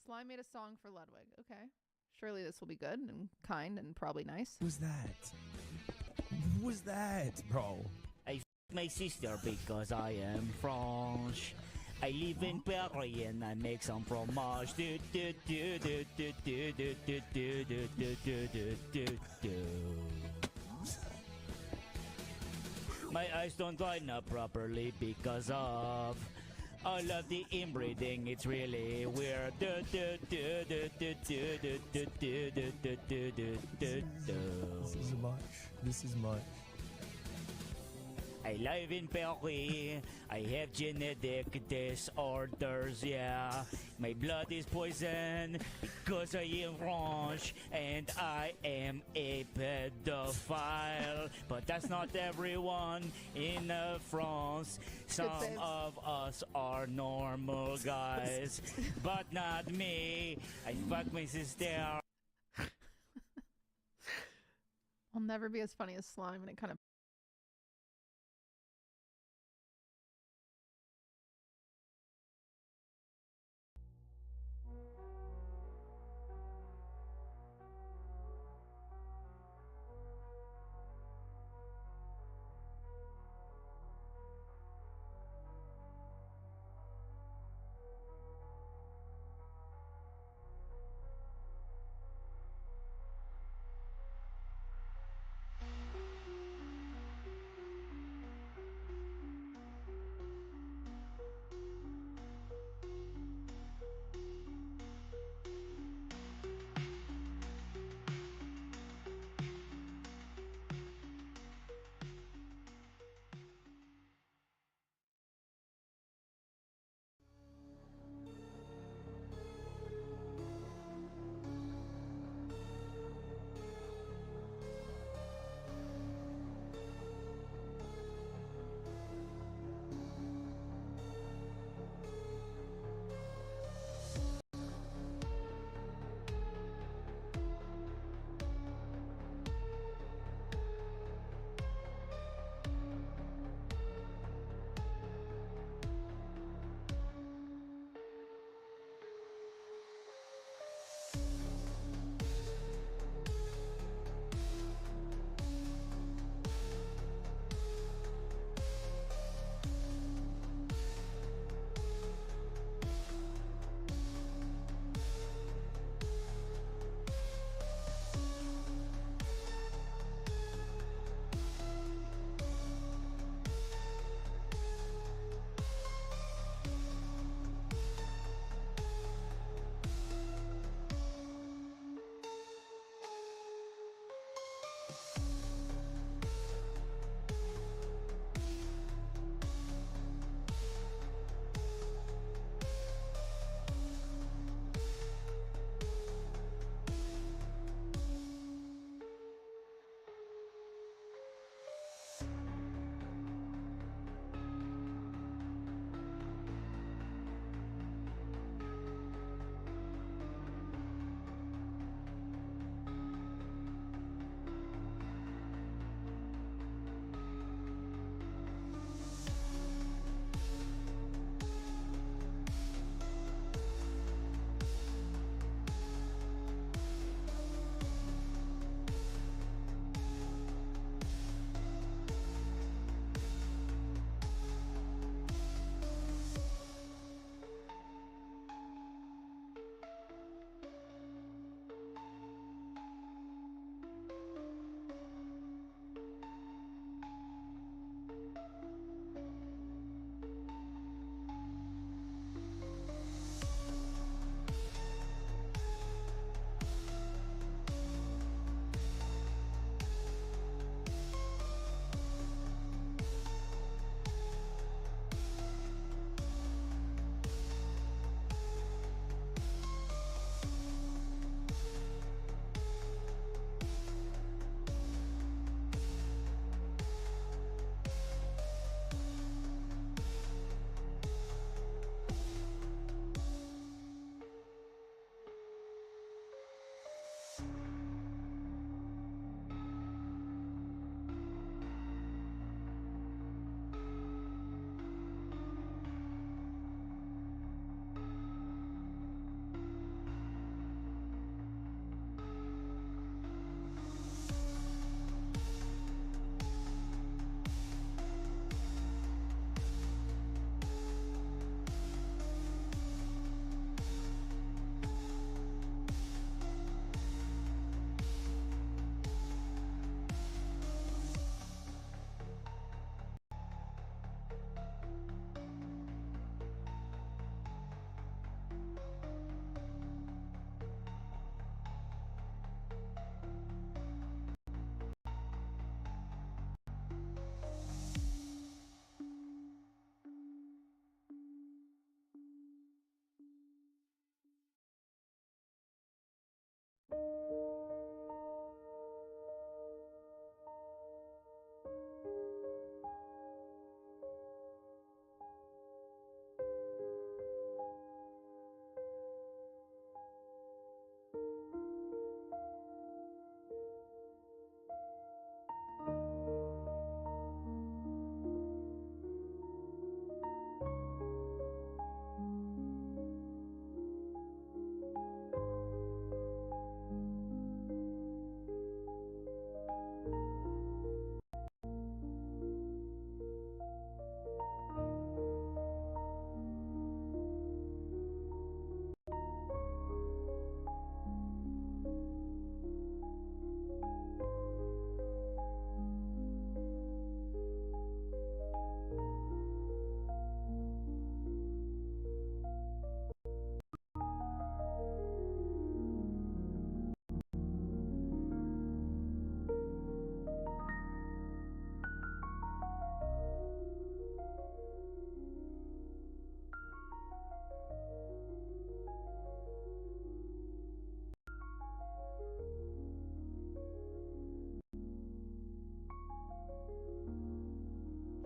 slime made a song for Ludwig. Okay. Surely this will be good and kind and probably nice. Who's that? Who's that, bro? I f my sister because I am French. I live in Paris and I make some fromage. Do, do, do, do, do, do, do, do, do, do, do, do, do, do. My eyes don't line up properly because of all of the inbreeding. It's really weird. Do, do, do, do, do, do, do, do, do, do, do, do, do, do. This is much. This is much. I live in Paris. I have genetic disorders, yeah. My blood is poison because I am French and I am a pedophile. But that's not everyone in France. Some of us are normal guys, but not me. I fuck my sister. I'll never be as funny as slime, and it kind of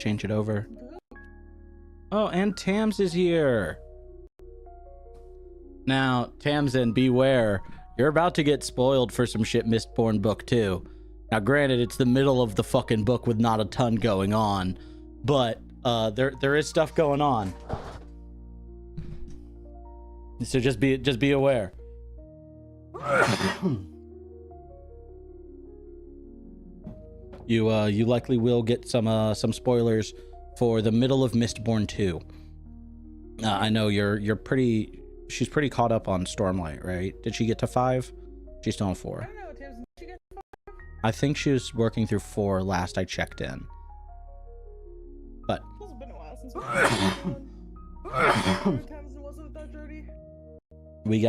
change it over. Oh, and Tams is here. Now, Tamsin, beware. You're about to get spoiled for some shit Mistborn book 2. Now, granted, it's the middle of the fucking book with not a ton going on, but there is stuff going on. So just be aware. You likely will get some spoilers for the middle of Mistborn 2. I know she's pretty caught up on Stormlight, right? Did she get to 5? She's still on 4. I don't know, Tim. Did she get to 5? I think she was working through 4 last I checked in. But It's been a while since we Tamsin wasn't that dirty. we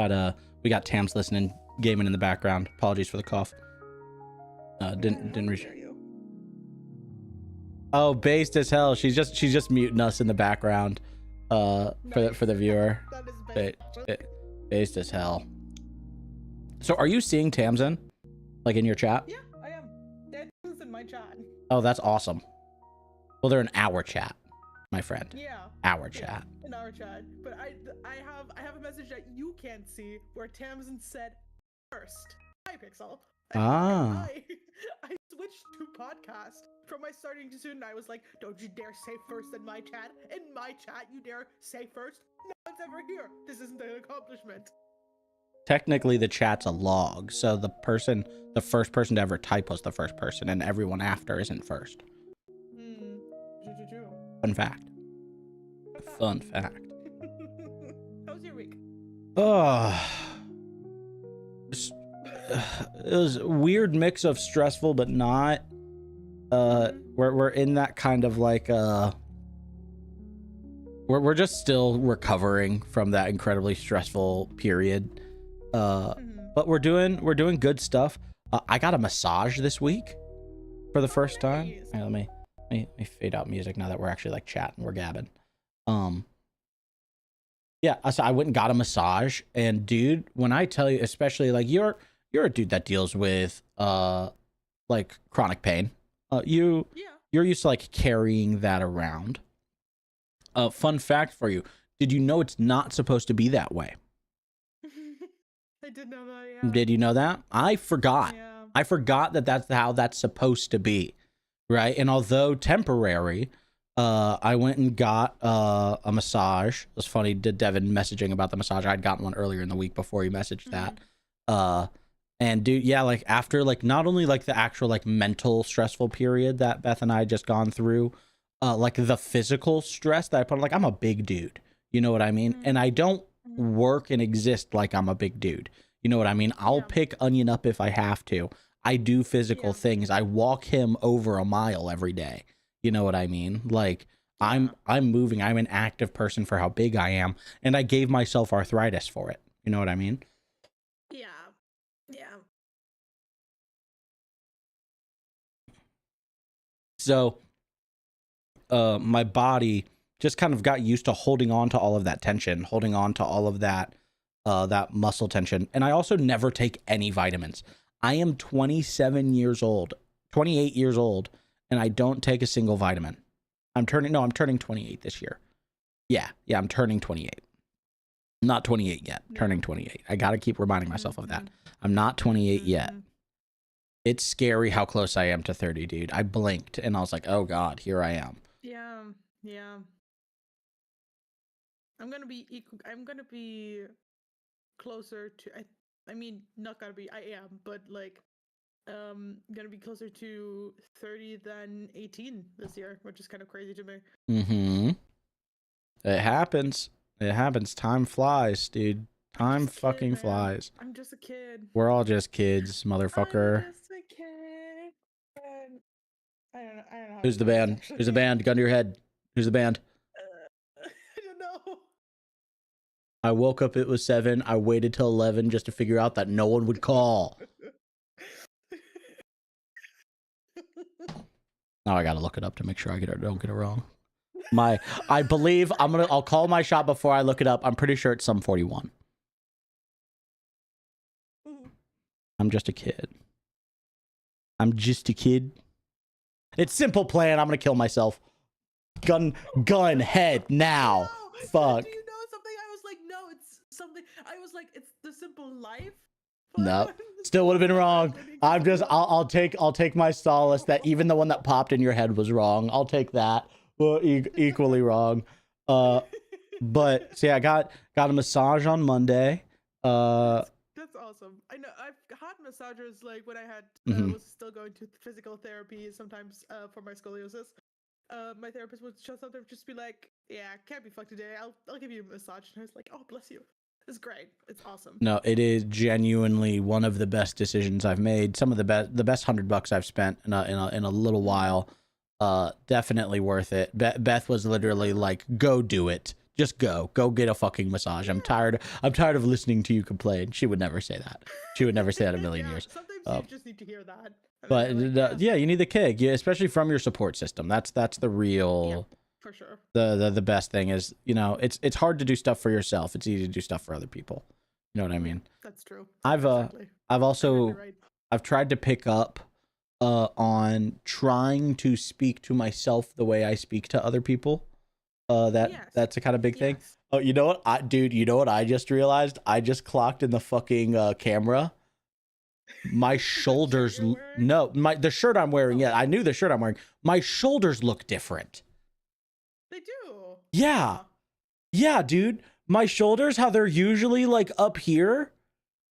got Tams listening, gaming in the background. Apologies for the cough. Didn't reach. Oh, based as hell. She's just muting us in the background. For the viewer. That is Based as hell. So are you seeing Tamsin? Like in your chat? Yeah, I am. Tamsin's in my chat. Oh, that's awesome. Well, they're in our chat, my friend. Yeah. Our chat. In our chat. But I have a message that you can't see where Tamsin said first. Hi, Pixel. Ah. I switched to podcast from my starting to soon. I was like, don't you dare say first in my chat. In my chat, you dare say first? No one's ever here. This isn't an accomplishment. Technically, the chat's a log, so the first person to ever type was the first person, and everyone after isn't first. Fun fact. Fun fact. How was your week? Oh. It was a weird mix of stressful but not. We're in that kind of like we're just still recovering from that incredibly stressful period. But we're doing good stuff. I got a massage this week for the first time. Nice. Hey, let me fade out music now that we're actually like chatting, we're gabbing. Yeah, so I went and got a massage, and dude, when I tell you, especially like you're a dude that deals with like chronic pain. You're used to like carrying that around. Fun fact for you. Did you know it's not supposed to be that way? I did know that, yeah. Did you know that? I forgot. Yeah. I forgot that that's how that's supposed to be. Right? And although temporary, I went and got a massage. It was funny, did Devin messaging about the massage. I'd gotten one earlier in the week before he messaged that. And dude, yeah, like after like not only like the actual like mental stressful period that Beth and I had just gone through, like the physical stress that I put, like I'm a big dude, you know what I mean? And I don't work and exist like I'm a big dude, you know what I mean? I'll pick Onion up if I have to. I do physical things. I walk him over a mile every day, you know what I mean? Like I'm moving. I'm an active person for how big I am, and I gave myself arthritis for it, you know what I mean? Yeah. So my body just kind of got used to holding on to all of that tension, holding on to all of that that muscle tension. And I also never take any vitamins. I am 28 years old, and I don't take a single vitamin. I'm turning 28 this year. Yeah, I'm turning 28. Not 28 yet, turning 28. I got to keep reminding myself of that. I'm not 28 yet. It's scary how close I am to 30, dude. I blinked and I was like, oh God, here I am. Yeah. I'm gonna be closer to, I mean, not gonna be, I am, but like, gonna be closer to 30 than 18 this year, which is kind of crazy to me. It happens. Time flies, dude. Time fucking flies. I'm just a kid. We're all just kids, motherfucker. I'm just a kid. I don't know. How Who's to the do this, band? actually. Who's the band? Gun to your head. Who's the band? I don't know. I woke up, it was 7. I waited till 11 just to figure out that no one would call. Now I gotta look it up to make sure I don't get it wrong. I believe I'll call my shot before I look it up. I'm pretty sure it's some 41. I'm just a kid. It's Simple Plan. I'm gonna kill myself. gun head now. No, Fuck. do you know something? I was like, no, it's something. I was like, it's the simple life. No, still would have been wrong. I'll take my solace that even the one that popped in your head was wrong. I'll take that. Well, equally wrong. But so yeah, I got a massage on Monday. That's awesome. I know I've had massagers like when I had was still going to physical therapy sometimes for my scoliosis. My therapist would sometimes just be like, "Yeah, can't be fucked today. I'll give you a massage." And I was like, "Oh, bless you. It's great. It's awesome." No, it is genuinely one of the best decisions I've made. Some of the best $100 I've spent in a little while. Definitely worth it. Beth was literally like, "Go do it. Just go get a fucking massage. I'm tired of listening to you complain." She would never say that. She would never say that a million years. Sometimes you just need to hear that. But like, yeah, you need the kick, especially from your support system. That's the real, for sure. The best thing is, it's hard to do stuff for yourself. It's easy to do stuff for other people. You know what I mean? That's true. I've also I've tried to pick up on trying to speak to myself the way I speak to other people. That's a kind of big thing. Oh, you know what, dude? You know what I just realized? I just clocked in the fucking camera. My shoulders, the shirt I'm wearing. Yeah, I knew the shirt I'm wearing. My shoulders look different. They do. Yeah, dude. My shoulders, how they're usually like up here.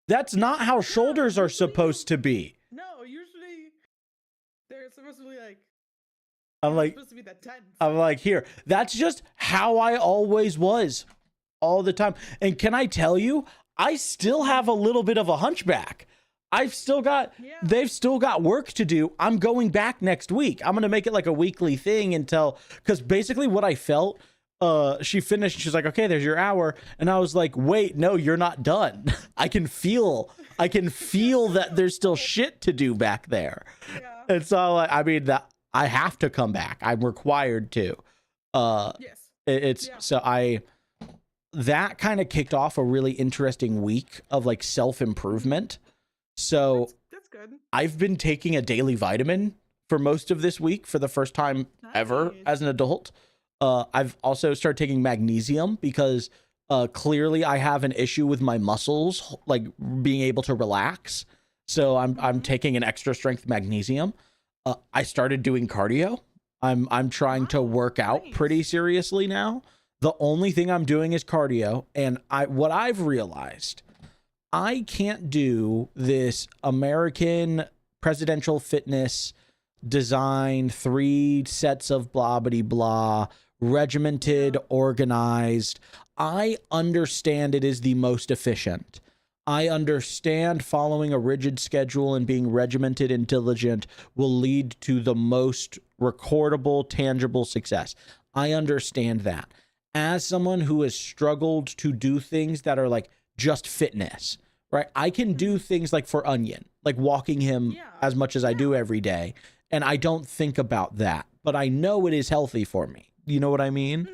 That's not how shoulders are supposed to be. No, usually they're supposed to be like. I'm like, supposed to be that tense. I'm like, here. That's just how I always was, all the time. And can I tell you, I still have a little bit of a hunchback. They've still got work to do. I'm going back next week. I'm going to make it like a weekly thing because basically what I felt, she finished. She's like, "Okay, there's your hour." And I was like, "Wait, no, you're not done." I can feel that there's still shit to do back there. Yeah. And so that I have to come back. I'm required to. Yes. That kind of kicked off a really interesting week of like self-improvement. So that's good. I've been taking a daily vitamin for most of this week for the first time ever as an adult. I've also started taking magnesium because clearly I have an issue with my muscles, like being able to relax. So I'm taking an extra strength magnesium. I started doing cardio. I'm trying to work out pretty seriously now. The only thing I'm doing is cardio. And what I've realized, I can't do this American presidential fitness design, 3 sets of blah, blah, blah, regimented, organized. I understand it is the most efficient. I understand following a rigid schedule and being regimented and diligent will lead to the most recordable, tangible success. I understand that. As someone who has struggled to do things that are like just fitness, right? I can do things like for Onion, like walking him as much as I do every day. And I don't think about that, but I know it is healthy for me. You know what I mean?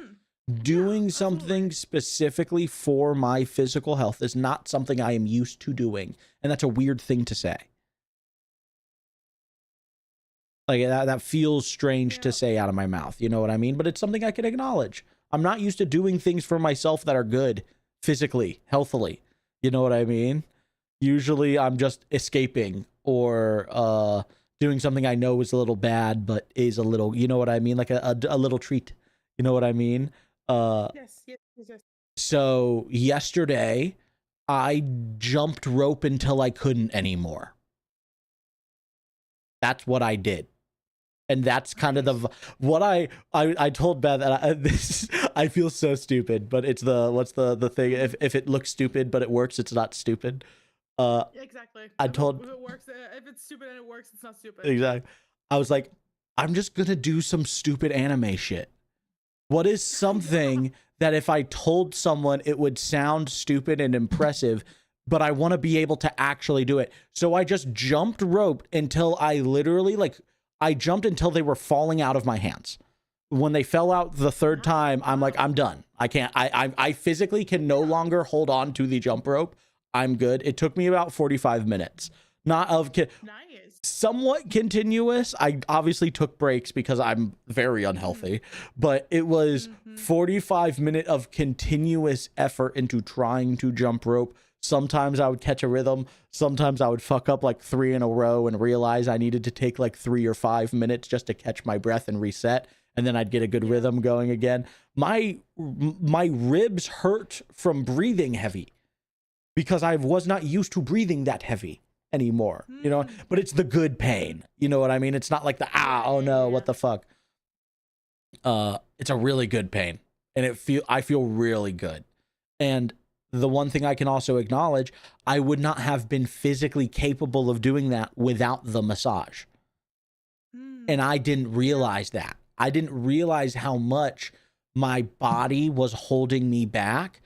Doing something specifically for my physical health is not something I am used to doing. And that's a weird thing to say. Like that feels strange to say out of my mouth. You know what I mean? But it's something I can acknowledge. I'm not used to doing things for myself that are good physically, healthily. You know what I mean? Usually I'm just escaping or doing something I know is a little bad, but is a little, you know what I mean? Like a little treat. You know what I mean? Yes. So yesterday I jumped rope until I couldn't anymore. That's what I did. And that's kind of what I told Beth that I feel so stupid, but it's what's the thing? If it looks stupid but it works, it's not stupid. Exactly. I if told it works, if it's stupid and it works, it's not stupid. Exactly. I was like, I'm just gonna do some stupid anime shit. What is something that if I told someone it would sound stupid and impressive, but I want to be able to actually do it? So I just jumped rope until I literally I jumped until they were falling out of my hands. When they fell out the third time, I'm like, I'm done. I can't. I physically can no longer hold on to the jump rope. I'm good. It took me about 45 minutes. Nice. somewhat continuous. I obviously took breaks because I'm very unhealthy, but it was 45 minutes of continuous effort into trying to jump rope. Sometimes I would catch a rhythm. Sometimes I would fuck up like 3 in a row and realize I needed to take like 3 or 5 minutes just to catch my breath and reset. And then I'd get a good rhythm going again. My ribs hurt from breathing heavy because I was not used to breathing that heavy anymore, you know, but it's the good pain. You know what I mean? It's not like the, oh no, what the fuck? It's a really good pain, and I feel really good. And the one thing I can also acknowledge, I would not have been physically capable of doing that without the massage. And I didn't realize that. I didn't realize how much my body was holding me back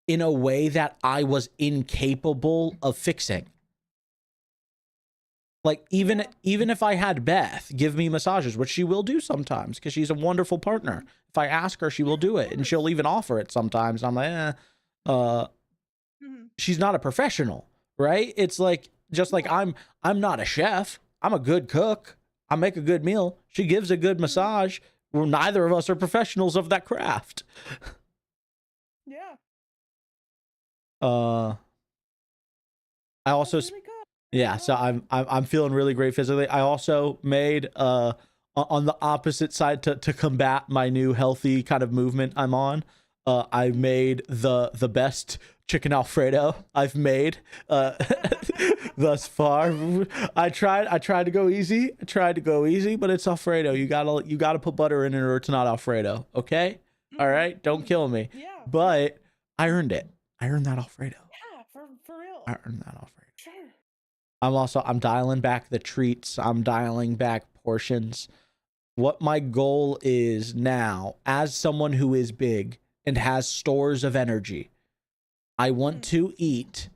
in a way that I was incapable of fixing. Like, even if I had Beth give me massages, which she will do sometimes because she's a wonderful partner. If I ask her, she will do it, and she'll even offer it sometimes. And I'm like, she's not a professional, right? It's like, just like I'm not a chef. I'm a good cook. I make a good meal. She gives a good massage. Well, neither of us are professionals of that craft. Yeah. I also, Really good. yeah, so I'm feeling really great physically. I also made on the opposite side to combat my new healthy kind of movement I'm on. I made the best chicken Alfredo I've made thus far. I tried to go easy. But it's Alfredo. You gotta put butter in it or it's not Alfredo. Okay? All right? Don't kill me. Yeah. But I earned it. I earned that Alfredo. Yeah, for real. I earned that Alfredo. Sure. I'm dialing back the treats. I'm dialing back portions. What my goal is now, as someone who is big and has stores of energy, I want to eat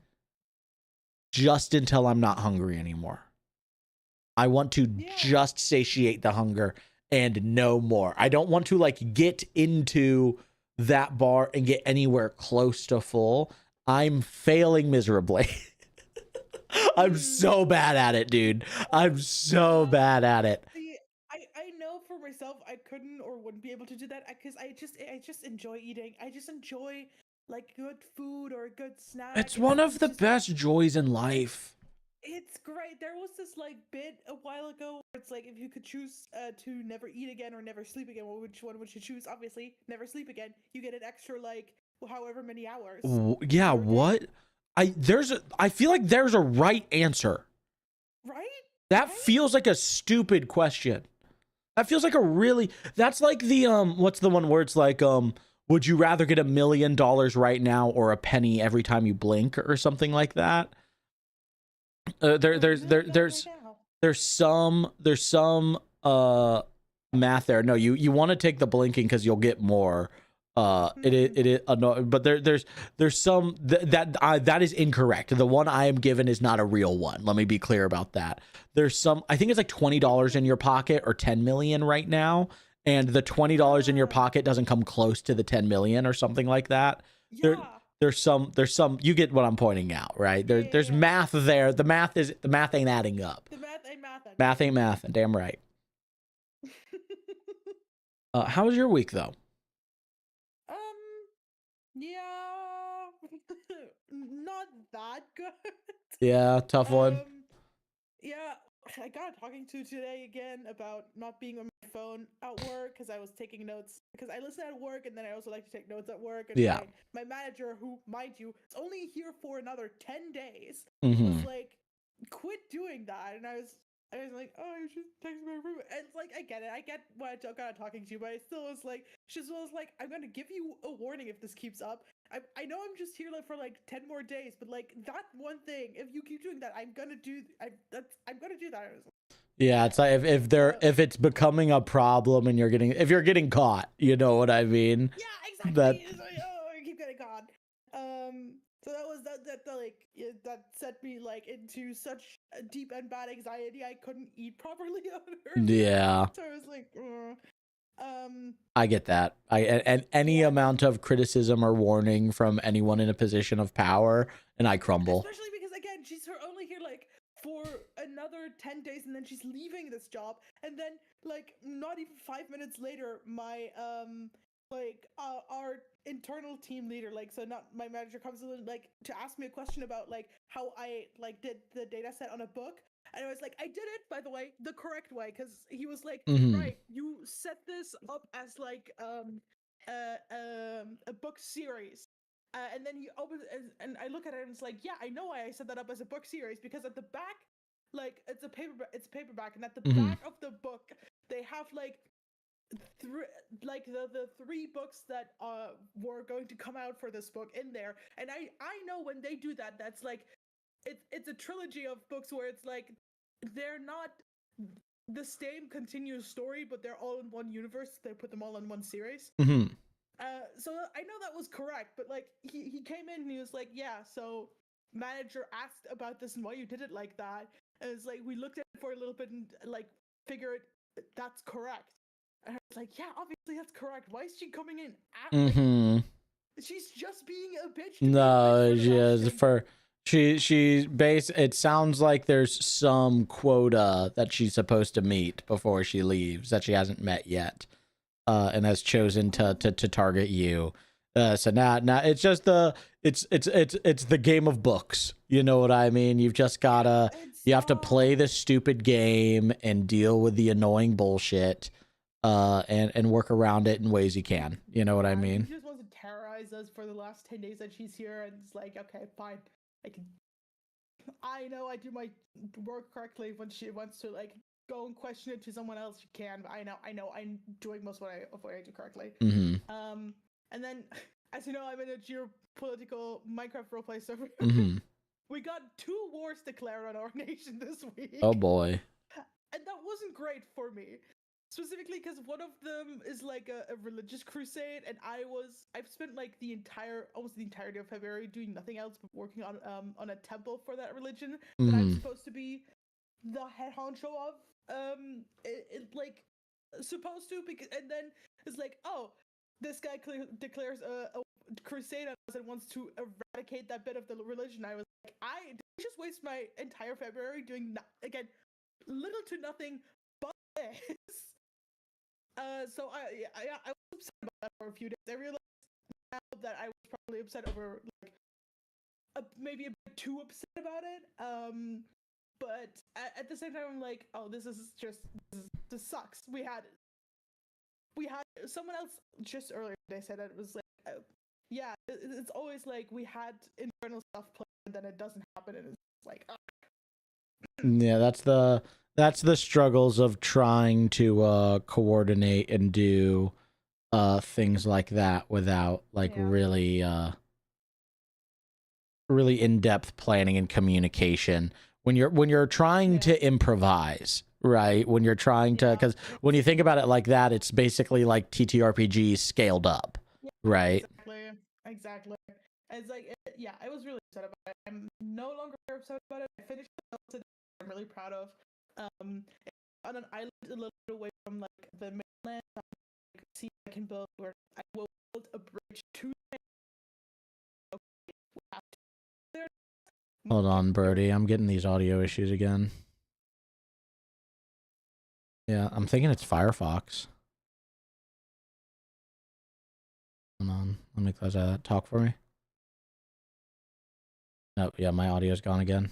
just until I'm not hungry anymore. I want to just satiate the hunger and no more. I don't want to like get into that bar and get anywhere close to full. I'm failing miserably. I'm so bad at it, dude. I'm so bad at it. See, I know for myself I couldn't or wouldn't be able to do that because I just enjoy eating. I just enjoy like good food or a good snack. It's one of the best joys in life. It's great. There was this like bit a while ago where it's like if you could choose to never eat again or never sleep again, which one would you choose? Obviously, never sleep again. You get an extra like however many hours. Yeah, what? I feel like there's a right answer. Right? That feels like a stupid question. That feels like that's like the what's the one where it's like would you rather get $1 million right now or a penny every time you blink or something like that? There's some math there. No, you want to take the blinking because you'll get more. It is but there's some that is incorrect. The one I am given is not a real one. Let me be clear about that. There's some, I think it's like $20 in your pocket or 10 million right now, and the $20 in your pocket doesn't come close to the 10 million or something like that. Yeah. There's some you get what I'm pointing out, right? There's math there. The math ain't adding up. The math ain't mathing. Math ain't mathing. Damn right. How was your week though? Yeah, not that good. Yeah, tough one. Yeah, I got talking to today again about not being on my phone at work because I was taking notes because I listen at work and then I also like to take notes at work. And yeah, my manager, who mind you, is only here for another 10 days, mm-hmm. was like, quit doing that. And I was like, oh, you should text my room. And it's like, I get it. I get why I got talking to you, but I still was like, she was like, I'm going to give you a warning if this keeps up. I know I'm just here like for like 10 more days, but like that one thing, if you keep doing that, I'm going to do that. Yeah, it's like if it's becoming a problem and if you're getting caught, you know what I mean? Yeah, exactly. It's like, oh, I keep getting caught. So that was that set me like into such a deep and bad anxiety I couldn't eat properly on her. Yeah. So I was like, I get that. And any amount of criticism or warning from anyone in a position of power, and I crumble. Especially because again, she's only here like for another 10 days, and then she's leaving this job, and then like not even 5 minutes later, my our internal team leader, like, so not my manager, comes in like to ask me a question about like how I like did the data set on a book. And I was like, I did it, by the way, the correct way, because he was like, right, you set this up as like a book series. And then he opens, and I look at it, and it's like, yeah, I know why I set that up as a book series, because at the back, like, it's paperback, and at the back of the book, they have like the three books that were going to come out for this book in there. And I know when they do that, that's like it's a trilogy of books where it's like they're not the same continuous story, but they're all in one universe. They put them all in one series. So I know that was correct, but like he came in and he was like, yeah, so manager asked about this and why you did it like that. And it's like we looked at it for a little bit and like figured that's correct. And I was like, yeah, obviously that's correct. Why is she coming in at, she's just being a bitch. No, she is for she base. It sounds like there's some quota that she's supposed to meet before she leaves that she hasn't met yet, and has chosen to target you. So now it's just it's the game of books. You know what I mean? You've just gotta you have to play the stupid game and deal with the annoying bullshit. And work around it in ways you can. You know what I mean? She just wants to terrorize us for the last 10 days that she's here, and it's like, okay, fine. I know I do my work correctly. When she wants to like go and question it to someone else, she can. But I know I'm doing most of what I do correctly. And then, as you know, I'm in a geopolitical Minecraft roleplay server. We got 2 wars declared on our nation this week. Oh boy. And that wasn't great for me. Specifically because one of them is like a religious crusade, and I've spent like almost the entirety of February doing nothing else but working on a temple for that religion that I'm supposed to be the head honcho of. Like supposed to, because, and then it's like, oh, this guy declares a crusade on us and wants to eradicate that bit of the religion. I was like, I didn't just waste my entire February doing again little to nothing but this. So I was upset about that for a few days. I realized now that I was probably upset over like maybe a bit too upset about it. But at the same time, I'm like, oh, this sucks. We had someone else just earlier today said that it was like, yeah, it's always like we had internal stuff planned and then it doesn't happen, and it's like, yeah, that's the struggles of trying to coordinate and do things like that without like really in-depth planning and communication when you're trying to improvise, right? When you're trying to, because when you think about it like that, it's basically like TTRPG scaled up, right? Exactly. It's like, I was really upset about it. I'm no longer upset about it. I finished the build today. I'm really proud of. On an island a little bit away from like the mainland, I can see I can build where I will build a bridge to. Hold on, Birdie. I'm getting these audio issues again. Yeah, I'm thinking it's Firefox. Hold on. Let me close that. Talk for me. Nope. Yeah, my audio's gone again.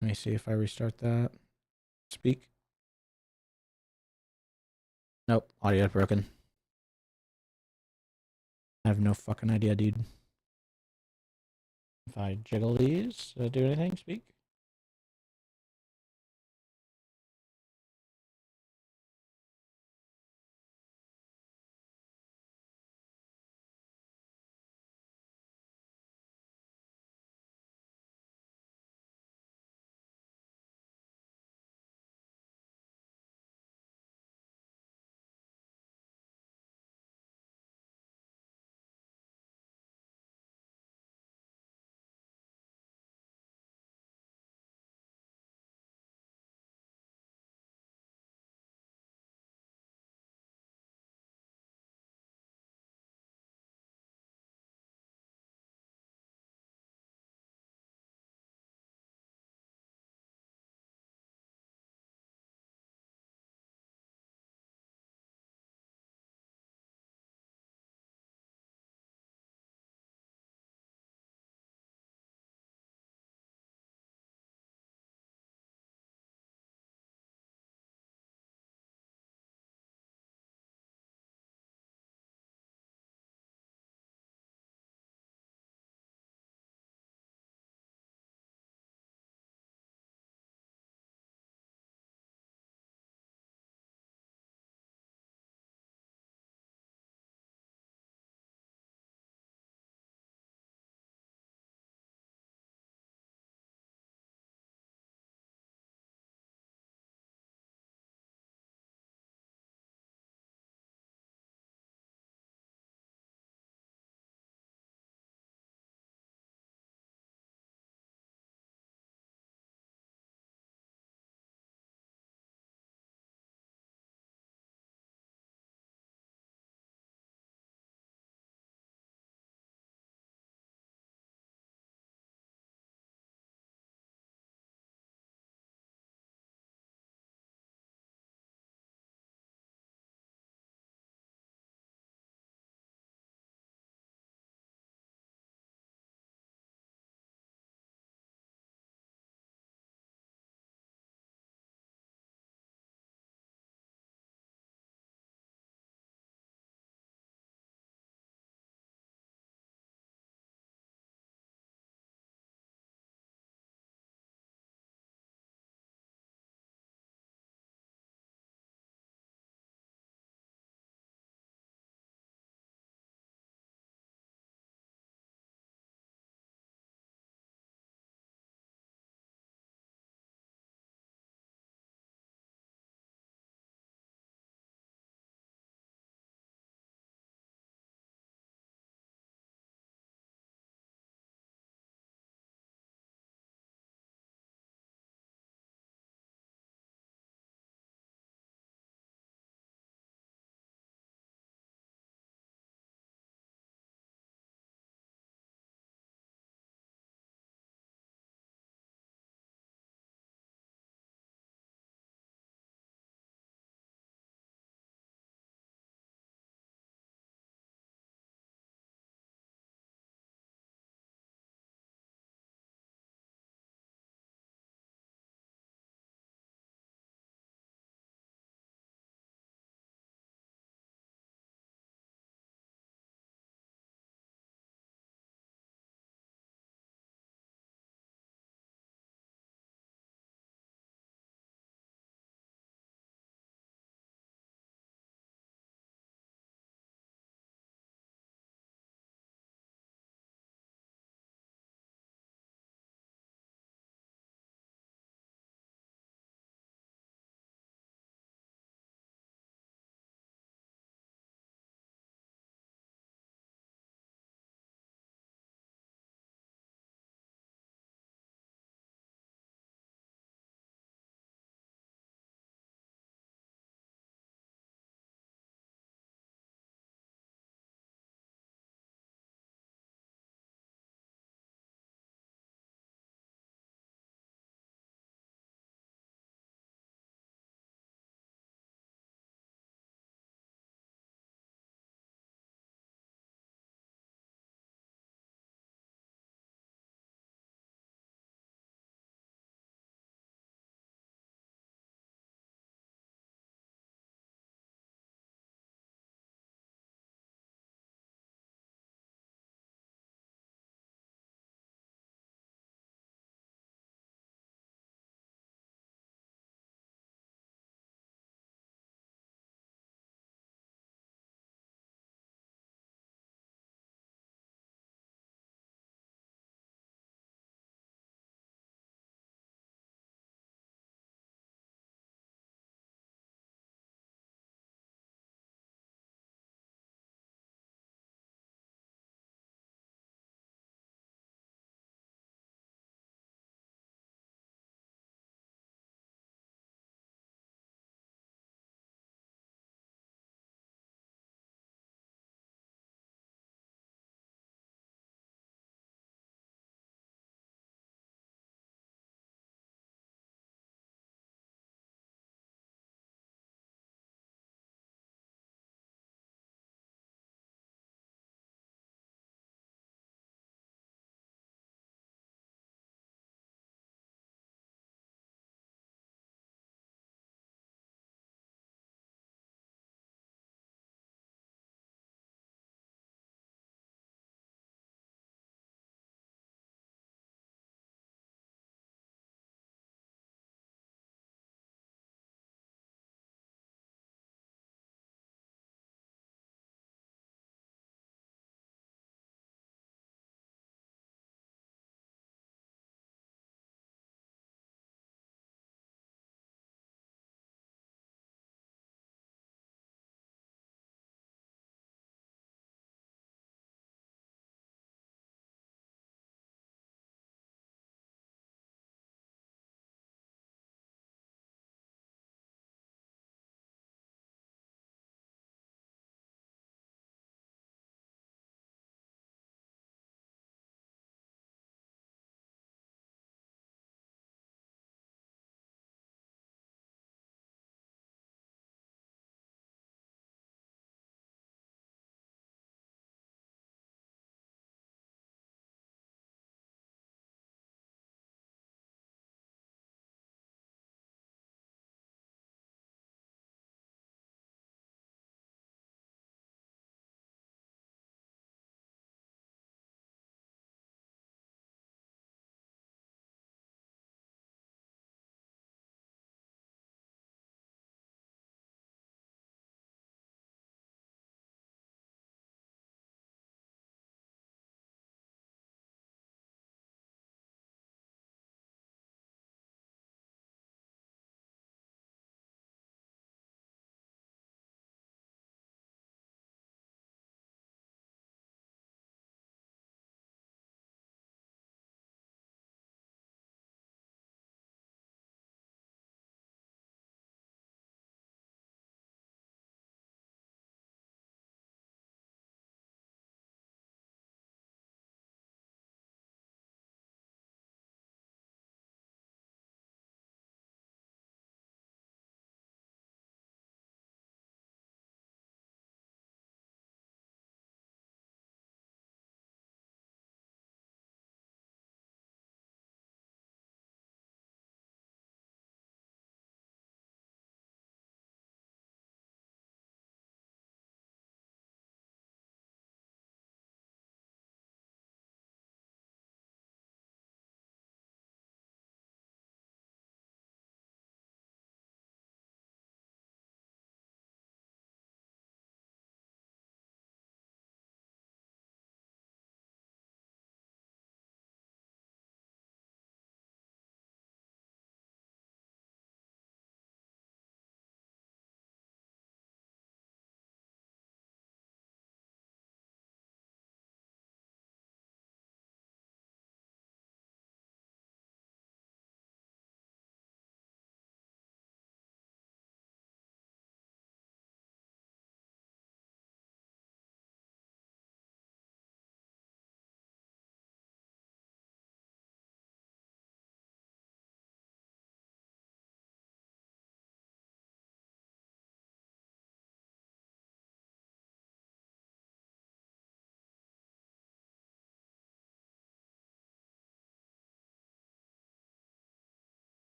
Let me see if I restart that. Speak. Nope. Audio's broken. I have no fucking idea, dude. If I jiggle these, do anything? Speak.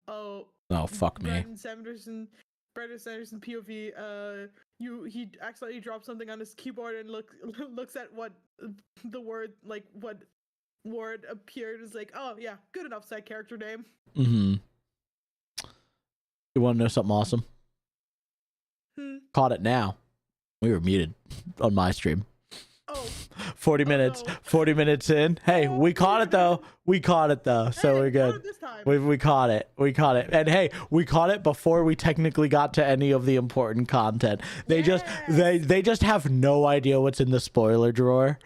oh, fuck me. Brandon Sanderson POV, he accidentally dropped something on his keyboard and looks at what the word, like what word appeared, is like, oh yeah, good enough side character name. Mm-hmm. You want to know something awesome? Caught it now. We were muted on my stream. Oh. 40 minutes. No. 40 minutes in. Hey, we caught it though. We caught it though. So we're good. This time. We caught it. We caught it. And hey, we caught it before we technically got to any of the important content. They just have no idea what's in the spoiler drawer.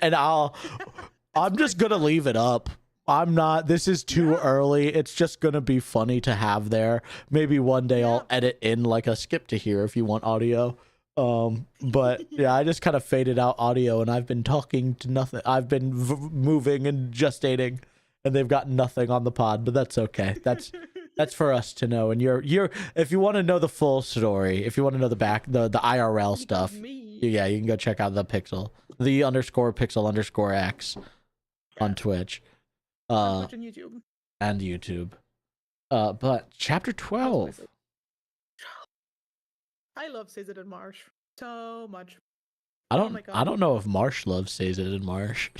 And I'm just going to leave it up. I'm not. This is too early. It's just going to be funny to have there. Maybe one day I'll edit in like a skip to here if you want audio. But yeah, I just kind of faded out audio and I've been talking to nothing. I've been moving and gestating and they've got nothing on the pod, but that's okay. That's for us to know. And you're if you want to know the full story, if you want to know the IRL stuff, yeah, you can go check out the _pixel X on Twitch. On YouTube. And YouTube. But chapter 12. I love Sazed and Marsh so much. I Oh my God. don't know if Marsh loves Sazed and Marsh.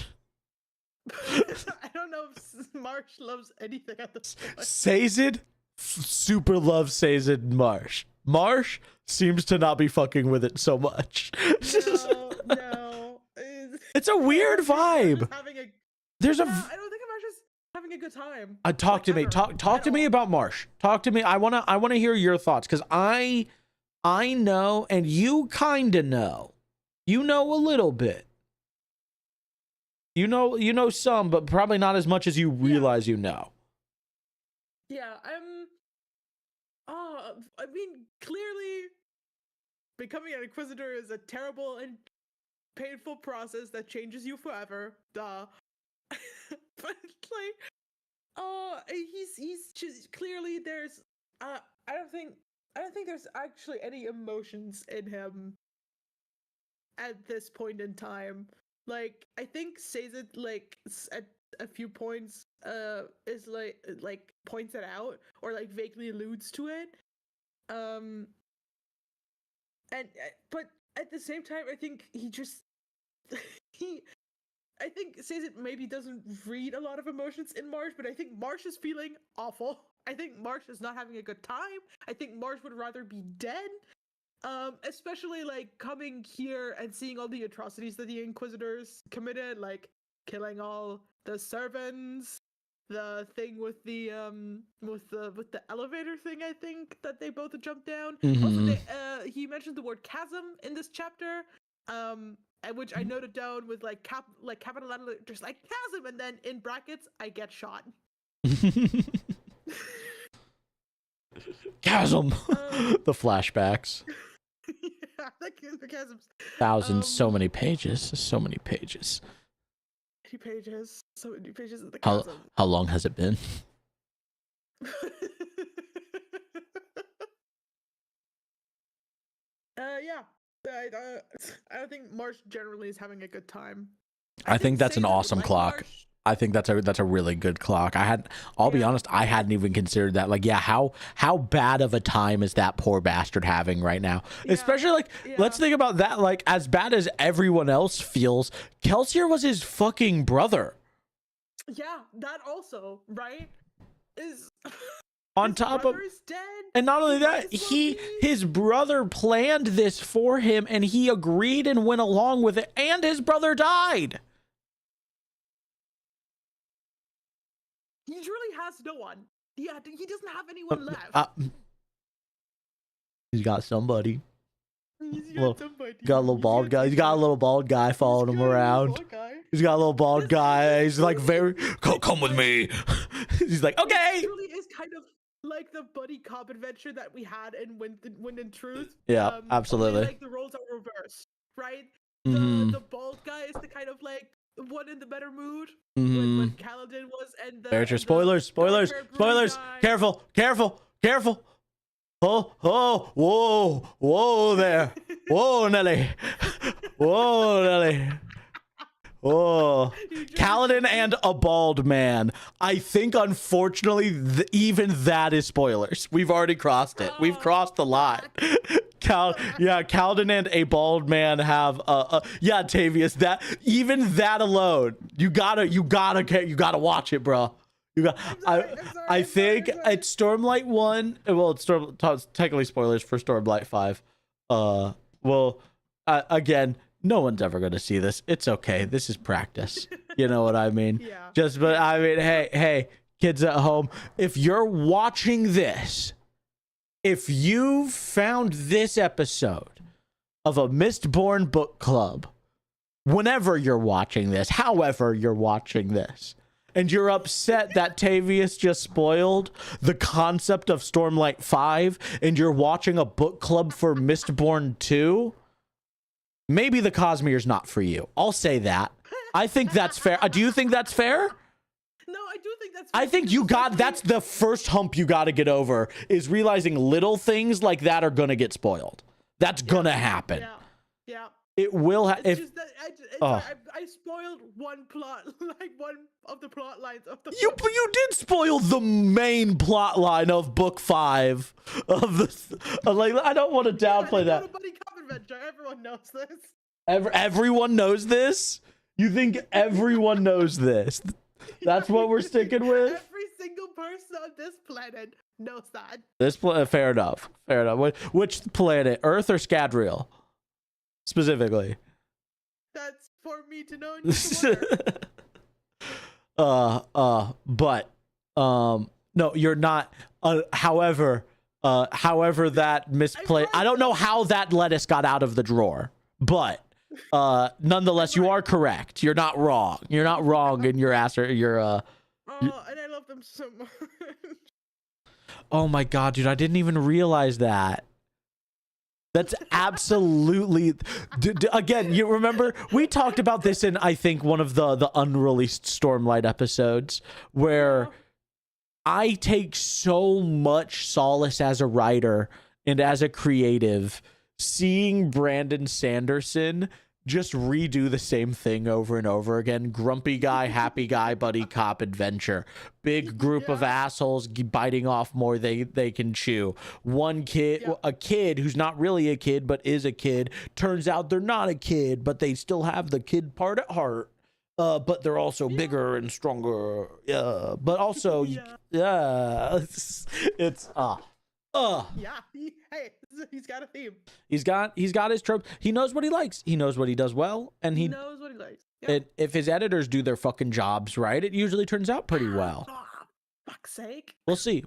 I don't know if Marsh loves anything at this point. Sazed super loves Sazed and Marsh. Marsh seems to not be fucking with it so much. No. It's a weird vibe. I don't think Marsh is having a good time. Talk to me. Talk to me about Marsh. Talk to me. I wanna hear your thoughts because I know, and you kind of know. You know a little bit. You know some, but probably not as much as you realize you know. Yeah, I mean, clearly, becoming an Inquisitor is a terrible and painful process that changes you forever. Duh. But he's just clearly there's. I don't think there's actually any emotions in him at this point in time. Like, I think Sazed, like, at a few points, is like points it out or like vaguely alludes to it. But at the same time, I think he just I think Sazed maybe doesn't read a lot of emotions in Marsh, but I think Marsh is feeling awful. I think Marsh is not having a good time. I think Marsh would rather be dead. Especially like coming here and seeing all the atrocities that the Inquisitors committed, like killing all the servants, the thing with the elevator thing, I think, that they both jumped down. Mm-hmm. Also, he mentioned the word chasm in this chapter, which I noted down with like capital letters, like chasm, and then in brackets, I get shot. Chasm. The flashbacks. Yeah, the chasms. Thousands, so many pages. So many pages. 80 pages. So many pages of the chasm. How long has it been? Yeah. I don't think Marsh generally is having a good time. I think that's an awesome clock. Marsh. I think that's a really good clock. I'll be honest, I hadn't even considered that. Like, yeah, how bad of a time is that poor bastard having right now? Yeah. Especially like, let's think about that. Like, as bad as everyone else feels, Kelsier was his fucking brother. Yeah, that also, right? Is on top of dead. And not only that, his brother planned this for him and he agreed and went along with it, and his brother died. He really has no one. Yeah, he doesn't have anyone left. He's got somebody. He's got somebody. Got a little bald guy. He's got a little bald guy following him around. He's got a little bald guy. He's like very, come with me. He's like, okay. It really is kind of like the buddy cop adventure that we had in Wind and Truth. Yeah, absolutely. Like the roles are reversed, right? The bald guy is the kind of like one in the better mood when Kaladin was, and the spoilers. Careful. Oh, whoa there. Whoa, Nelly. Oh, Kaladin and a bald man. I think, unfortunately, even that is spoilers. We've already crossed it. We've crossed the line. Kaladin and a bald man have yeah, Tavius, that even that alone, you gotta watch it, bro. I think it's Stormlight 1. Well, it's technically spoilers for Stormlight 5. Again, no one's ever going to see this. It's okay. This is practice. You know what I mean? Yeah. But I mean, hey, kids at home, if you're watching this, if you found this episode of a Mistborn book club, whenever you're watching this, however you're watching this, and you're upset that Tavius just spoiled the concept of Stormlight 5, and you're watching a book club for Mistborn 2, maybe the Cosmere's not for you. I'll say that. I think that's fair. Do you think that's fair? No, I do think that's fair. I think that's the first hump you got to get over, is realizing little things like that are going to get spoiled. That's going to happen. Yeah. It will It's just that I spoiled one plot, like one of the plot lines of the You did spoil the main plot line of book 5 of the like. I don't want to downplay that. A buddy cop adventure. Everyone knows this. Everyone knows this? You think everyone knows this? That's what we're sticking with? Every single person on this planet knows that. Fair enough. Which planet? Earth or Scadrial? Specifically. That's for me to know. And you But no, you're not. However, that misplay. I don't know how that lettuce got out of the drawer, but nonetheless, you are correct. You're not wrong. You're not wrong in your answer. and I love them so much. Oh my god, dude! I didn't even realize that. That's absolutely. Again, you remember we talked about this in, I think, one of the unreleased Stormlight episodes, where I take so much solace as a writer and as a creative seeing Brandon Sanderson just redo the same thing over and over again. Grumpy guy, happy guy, buddy cop adventure. Big group of assholes biting off more they can chew. One kid, a kid who's not really a kid but is a kid. Turns out they're not a kid, but they still have the kid part at heart. But they're also bigger and stronger. But also, it's Hey, he's got a theme. He's got his trope. He knows what he likes. He knows what he does well, and he knows what he likes. Yeah. If his editors do their fucking jobs right, it usually turns out pretty well. Oh, fuck's sake. We'll see.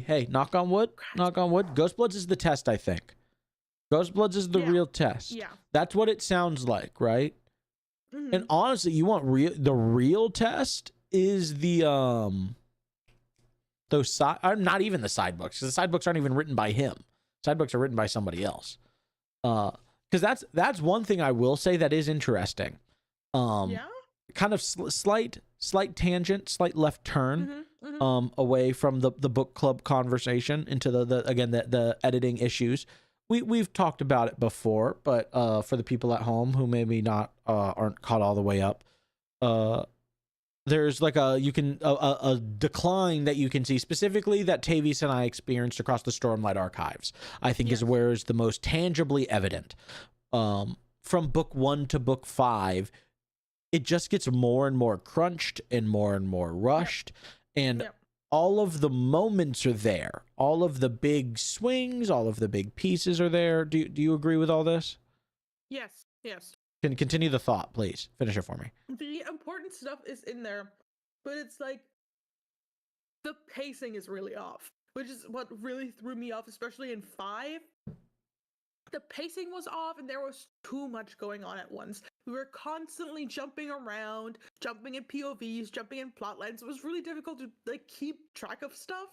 Hey, knock on wood. Ghostbloods is the test, I think. Ghostbloods is the real test. Yeah. That's what it sounds like, right? Mm-hmm. And honestly, you want the real test is the those not even the side books, because the side books aren't even written by him. Side books are written by somebody else. Because that's one thing I will say that is interesting. Kind of slight tangent, slight left turn, away from the book club conversation into the editing issues. We've talked about it before, but for the people at home who maybe aren't caught all the way up, there's like a decline that you can see specifically that Tavius and I experienced across the Stormlight archives. I think is where is the most tangibly evident. From book 1 to book 5, it just gets more and more crunched and more rushed, and all of the moments are there. All of the big swings, all of the big pieces are there. Do you agree with all this? Yes. Can continue the thought, please. Finish it for me. The important stuff is in there, but it's like the pacing is really off, which is what really threw me off, especially in 5. The pacing was off and there was too much going on at once. We were constantly jumping around, jumping in POVs, jumping in plot lines. It was really difficult to keep track of stuff.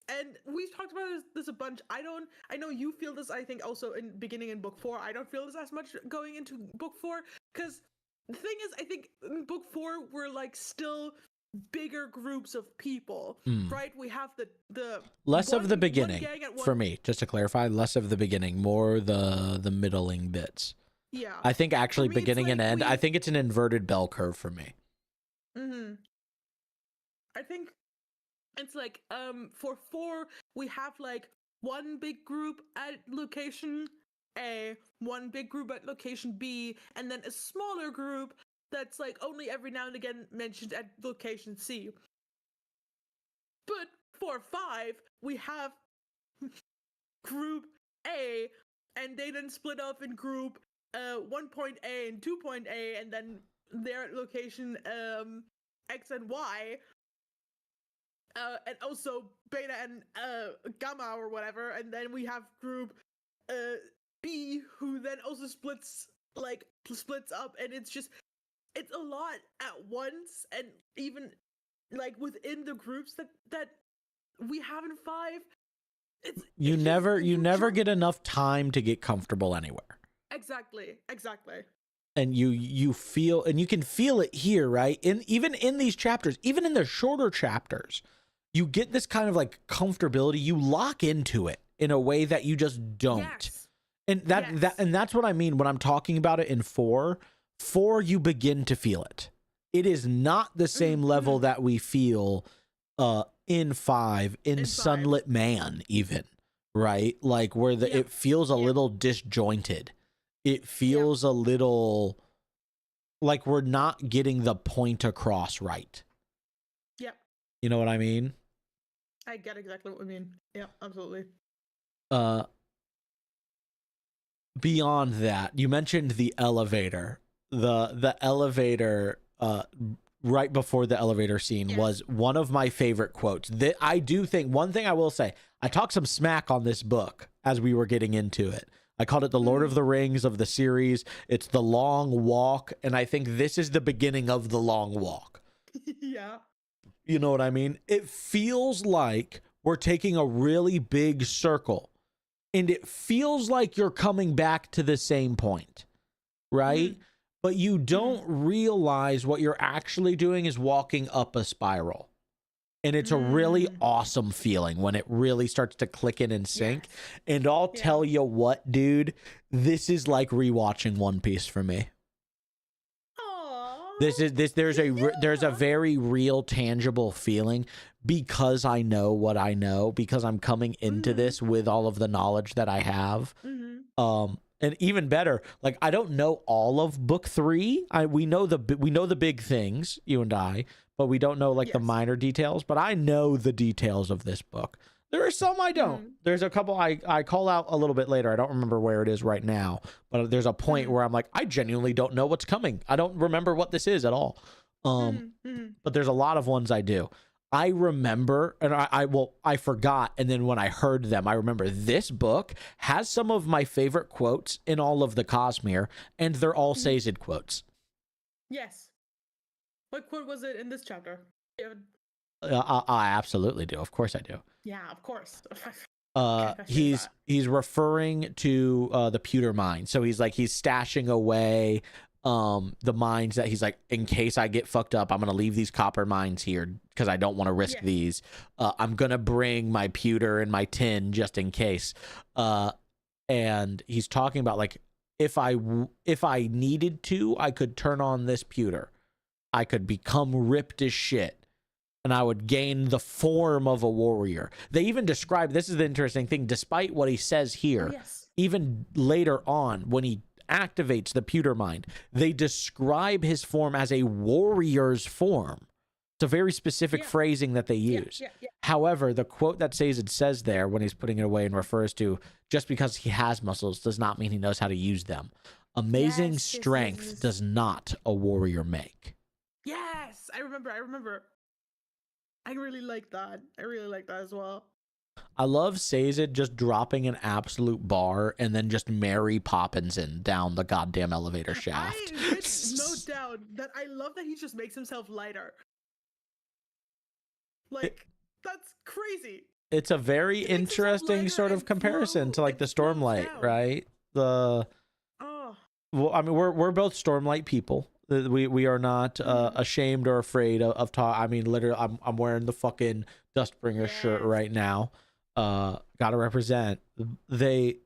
And we've talked about this a bunch. I know you feel this, I think, also beginning in book 4. I don't feel this as much going into book 4, because the thing is, I think in book 4, we're still bigger groups of people, right? We have the less of the beginning for me, just to clarify, less of the beginning, more the middling bits. Yeah. I think actually me, it's beginning and like end, I we- think it's an inverted bell curve for me. I think it's like for 4 we have like one big group at location A, one big group at location B, and then a smaller group that's like only every now and again mentioned at location C. But for 5 we have group A, and they then split off in group 1.A and 2.A, and then they're at location X and Y, and also beta and gamma or whatever, and then we have group B, who then also splits up, and it's a lot at once, and even like within the groups that we have in 5, You never get enough time to get comfortable anywhere. Exactly. And you feel, and you can feel it here, right? Even in these chapters, even in the shorter chapters, you get this kind of like comfortability. You lock into it in a way that you just don't. Yes. And that's what I mean when I'm talking about it in 4. 4, you begin to feel it. It is not the same level that we feel in 5, in Sunlit Man, even, right? Like where it feels a little disjointed. It feels a little like we're not getting the point across right. Yep. You know what I mean? I get exactly what you mean. Yeah, absolutely. Beyond that, you mentioned the elevator. The elevator right before the elevator scene was one of my favorite quotes. That I do think, one thing I will say, I talked some smack on this book as we were getting into it. I called it the Lord of the Rings of the series. It's the long walk, and I think this is the beginning of the long walk. Yeah. You know what I mean? It feels like we're taking a really big circle, and it feels like you're coming back to the same point, right? But you don't realize what you're actually doing is walking up a spiral. And it's a really awesome feeling when it really starts to click in and sync. Yes. And I'll tell you what, dude, this is like rewatching One Piece for me. Aww. There's a very real, tangible feeling because I know what I know, because I'm coming into this with all of the knowledge that I have. And even better, like I don't know all of book 3. We know the big things, you and I, but we don't know like the minor details. But I know the details of this book. There are some I don't. There's a couple I call out a little bit later. I don't remember where it is right now, but there's a point where I'm like, I genuinely don't know what's coming. I don't remember what this is at all. But there's a lot of ones I do. I remember, and I forgot, and then when I heard them, I remember this book has some of my favorite quotes in all of the Cosmere, and they're all Sazed quotes. Yes. What quote was it in this chapter? I absolutely do. Of course I do. Yeah, of course. He's referring to the pewter mine. So he's stashing away the mines that he's like, in case I get fucked up, I'm gonna leave these copper mines here because I don't want to risk these. I'm gonna bring my pewter and my tin just in case. And he's talking about like, if I needed to, I could turn on this pewter. I could become ripped as shit, and I would gain the form of a warrior. They even describe, this is the interesting thing, despite what he says here, even later on when he activates the pewter mind, they describe his form as a warrior's form. It's a very specific phrasing that they use. However, the quote that Sazed says there when he's putting it away and refers to, just because he has muscles does not mean he knows how to use them. Amazing strength does not a warrior make. Yes, I remember. I really like that. I really like that as well. I love Sazed just dropping an absolute bar and then just Mary Poppins in down the goddamn elevator shaft. No doubt that I love that he just makes himself lighter. Like, that's crazy. It's a very interesting sort of comparison to like the Stormlight, right? Well, I mean, we're both Stormlight people. We are not ashamed or afraid of talk. I mean, literally, I'm wearing the fucking Dustbringer shirt right now. Gotta represent. It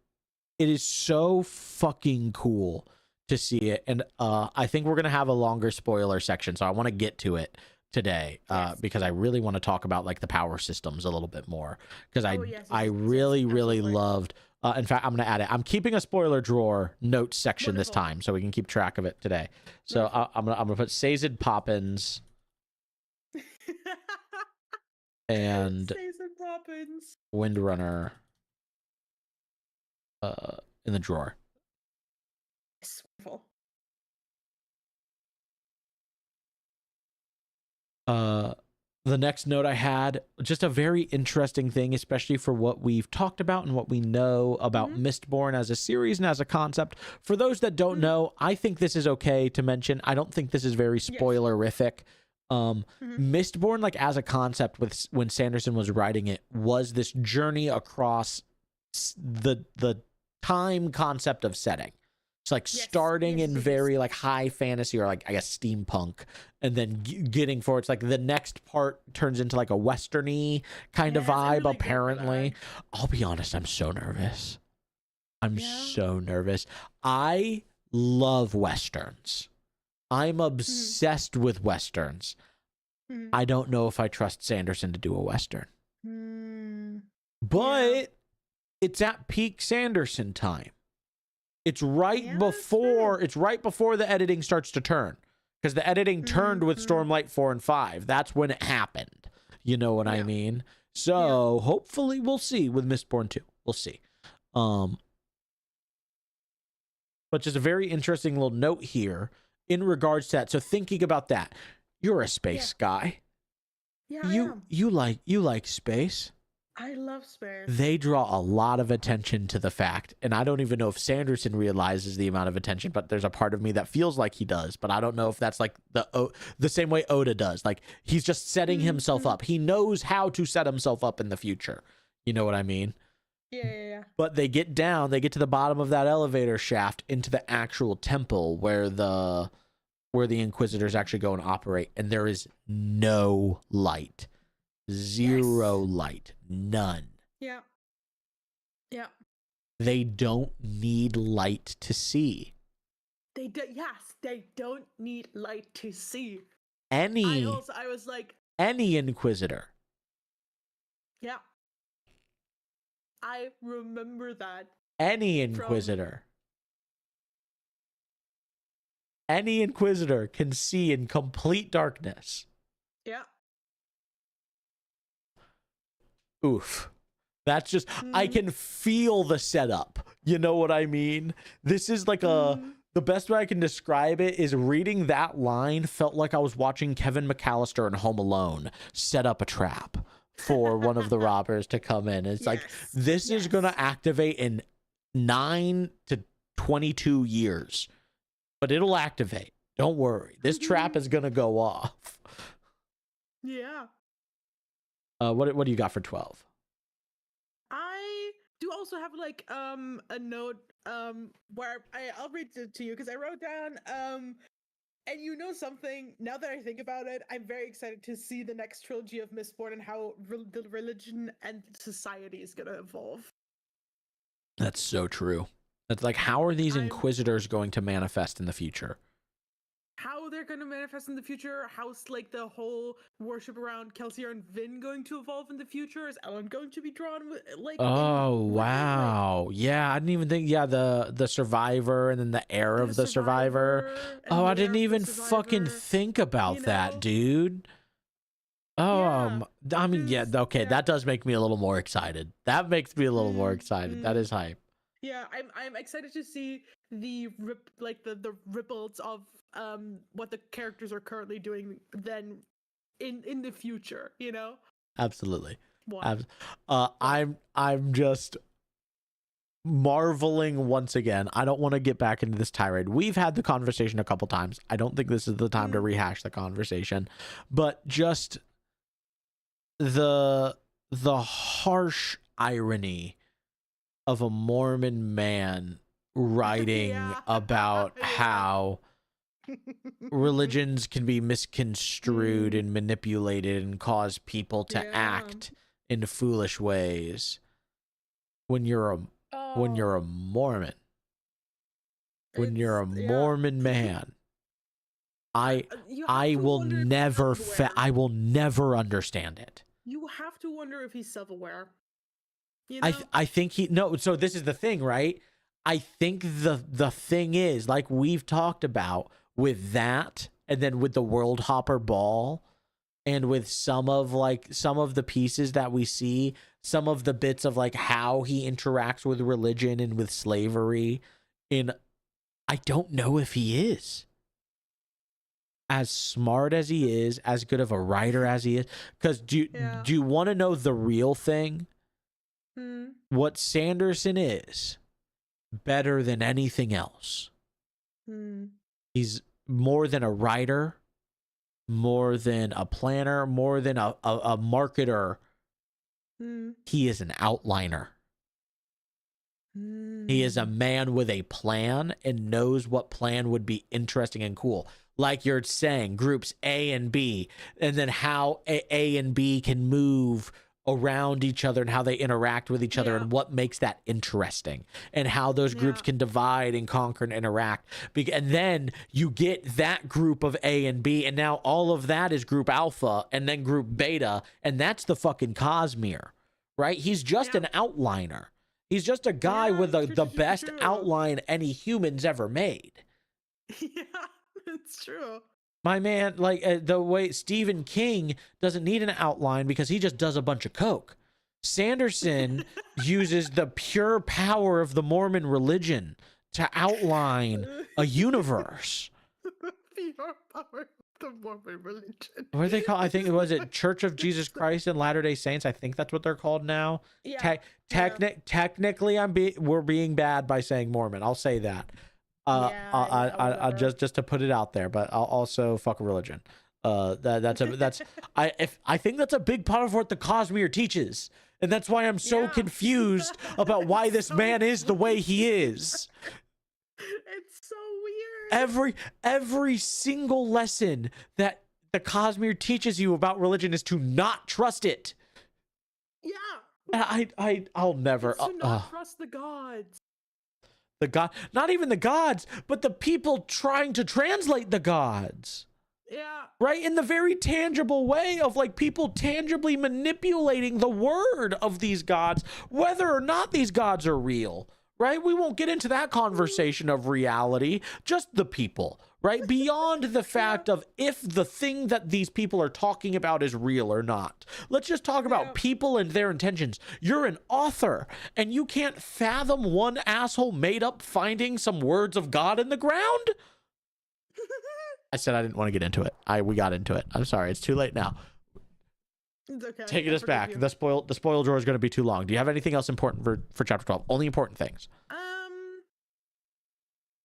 is so fucking cool to see it, and I think we're gonna have a longer spoiler section, so I want to get to it today because I really want to talk about like the power systems a little bit more because I really loved. In fact, I'm gonna add it. I'm keeping a spoiler drawer notes section this time so we can keep track of it today. So I'm gonna put Sazed Poppins and Windrunner in the drawer. It's wonderful. The next note I had, just a very interesting thing, especially for what we've talked about and what we know about Mistborn as a series and as a concept. For those that don't know, I think this is okay to mention. I don't think this is very spoilerific. Mistborn, like as a concept, with when Sanderson was writing it, was this journey across the time concept of setting. It's like starting in very like high fantasy or like I guess steampunk, and then getting forward. It's like the next part turns into like a westerny kind of vibe. Really apparently, I'll be honest, I'm so nervous. I'm so nervous. I love westerns. I'm obsessed with westerns. I don't know if I trust Sanderson to do a western, but it's at peak Sanderson time. It's right before the editing starts to turn, because the editing turned with Stormlight 4 and 5. That's when it happened. You know what I mean? So hopefully we'll see with Mistborn 2. We'll see. But just a very interesting little note here in regards to that. So thinking about that, you're a space guy. Yeah, I am. You like space. I love space. They draw a lot of attention to the fact, and I don't even know if Sanderson realizes the amount of attention, but there's a part of me that feels like he does, but I don't know if that's like the same way Oda does. Like he's just setting himself up. He knows how to set himself up in the future. You know what I mean? Yeah. But they get to the bottom of that elevator shaft into the actual temple where the Inquisitors actually go and operate, and there is no light. Zero light. None. Yeah. They don't need light to see. They don't need light to see. I was like, any Inquisitor. Yeah. I remember that. Any Inquisitor. Any Inquisitor can see in complete darkness. Yeah. Oof. That's just, I can feel the setup. You know what I mean? This is like the best way I can describe it is reading that line felt like I was watching Kevin McAllister in Home Alone set up a trap for one of the robbers to come in. It's like, this is going to activate in 9 to 22 years, but it'll activate. Don't worry. This trap is going to go off. Yeah. What do you got for 12? I do also have like a note where I'll read it to you because I wrote down and you know something, now that I think about it, I'm very excited to see the next trilogy of Mistborn and how the religion and society is going to evolve. That's so true. That's like, how are these Inquisitors going to manifest in the future? How they're going to manifest in the future? How's like the whole worship around Kelsier and Vin going to evolve in the future? Is Ellen going to be drawn with like? Oh wow, yeah, I didn't even think. Yeah, the survivor and then the heir of the survivor. Oh, I didn't even fucking think about that, dude. Oh, I mean, yeah, okay, that does make me a little more excited. That makes me a little more excited. That is hype. Yeah, I'm excited to see the ripples of what the characters are currently doing then in the future, you know? Absolutely. I'm just marveling once again. I don't want to get back into this tirade. We've had the conversation a couple times. I don't think this is the time to rehash the conversation, but just the harsh irony of a Mormon man writing about how religions can be misconstrued and manipulated and cause people to act in foolish ways when you're a Mormon. when you're a yeah. Mormon man, I You have to will wonder if he's never self-aware. I will never understand it. You have to wonder if he's self-aware. You know? I think he no. So this is the thing, right? I think the thing is, like we've talked about with that, and then with the World Hopper Ball, and with some of the pieces that we see, some of the bits of like how he interacts with religion and with slavery, I don't know if he is as smart as he is, as good of a writer as he is. Because do you want to know the real thing? What Sanderson is better than anything else. He's more than a writer, more than a planner, more than a marketer. He is an outliner. He is a man with a plan and knows what plan would be interesting and cool. Like you're saying, groups A and B, and then how A and B can move around each other and how they interact with each other and what makes that interesting and how those groups can divide and conquer and interact. And then you get that group of A and B, and now all of that is group alpha and then group beta, and that's the fucking Cosmere, right? He's just an outliner. He's just a guy with the best outline any humans ever made. Yeah, it's true. My man, like the way Stephen King doesn't need an outline because he just does a bunch of coke. Sanderson uses the pure power of the Mormon religion to outline a universe. The pure power of the Mormon religion. What are they called? I think it was Church of Jesus Christ and Latter-day Saints. I think that's what they're called now. Yeah. Technically, we're being bad by saying Mormon. I'll say that. I just to put it out there, but I'll also fuck a religion. I think that's a big part of what the Cosmere teaches, and that's why I'm so confused about why this man is the way he is. It's so weird. Every single lesson that the Cosmere teaches you about religion is to not trust it. Yeah. I'll never It's to not trust the gods. The god, not even the gods, but the people trying to translate the gods. Yeah. Right? In the very tangible way of like people tangibly manipulating the word of these gods, whether or not these gods are real. Right? We won't get into that conversation of reality, just the people, right? Beyond the fact of if the thing that these people are talking about is real or not. Let's just talk about people and their intentions. You're an author and you can't fathom one asshole made up finding some words of God in the ground? I said I didn't want to get into it. We got into it. I'm sorry. It's too late now. It's okay. Taking us back. The spoil drawer is going to be too long. Do you have anything else important for chapter 12? Only important things.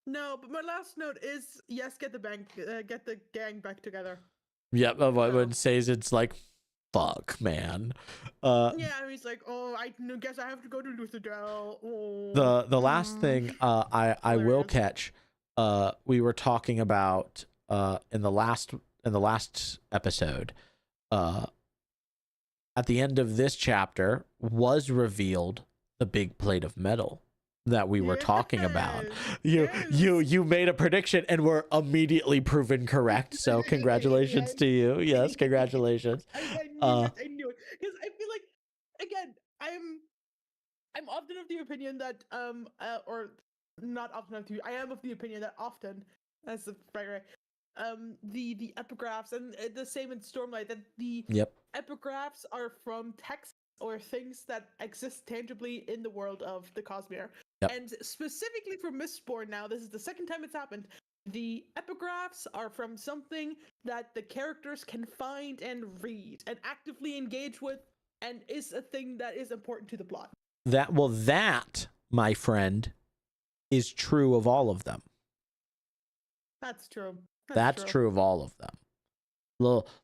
No, but my last note is yes, get the gang back together. Yep. When says it's like, fuck, man. Yeah, he's like, oh, I guess I have to go to Lutherdale. Oh. The last thing I will catch. We were talking about in the last episode. At the end of this chapter was revealed the big plate of metal that we were talking about. You made a prediction and were immediately proven correct. So congratulations to you. Yes, congratulations. I knew it. Because I feel like, again, I'm often of the opinion that or not often of the I am of the opinion that often, that's the right. The epigraphs, and the same in Stormlight, that the epigraphs are from texts or things that exist tangibly in the world of the Cosmere. And specifically for Mistborn now, this is the second time it's happened, the epigraphs are from something that the characters can find and read and actively engage with, and is a thing that is important to the plot. That, my friend, is true of all of them. That's true. That's true of all of them.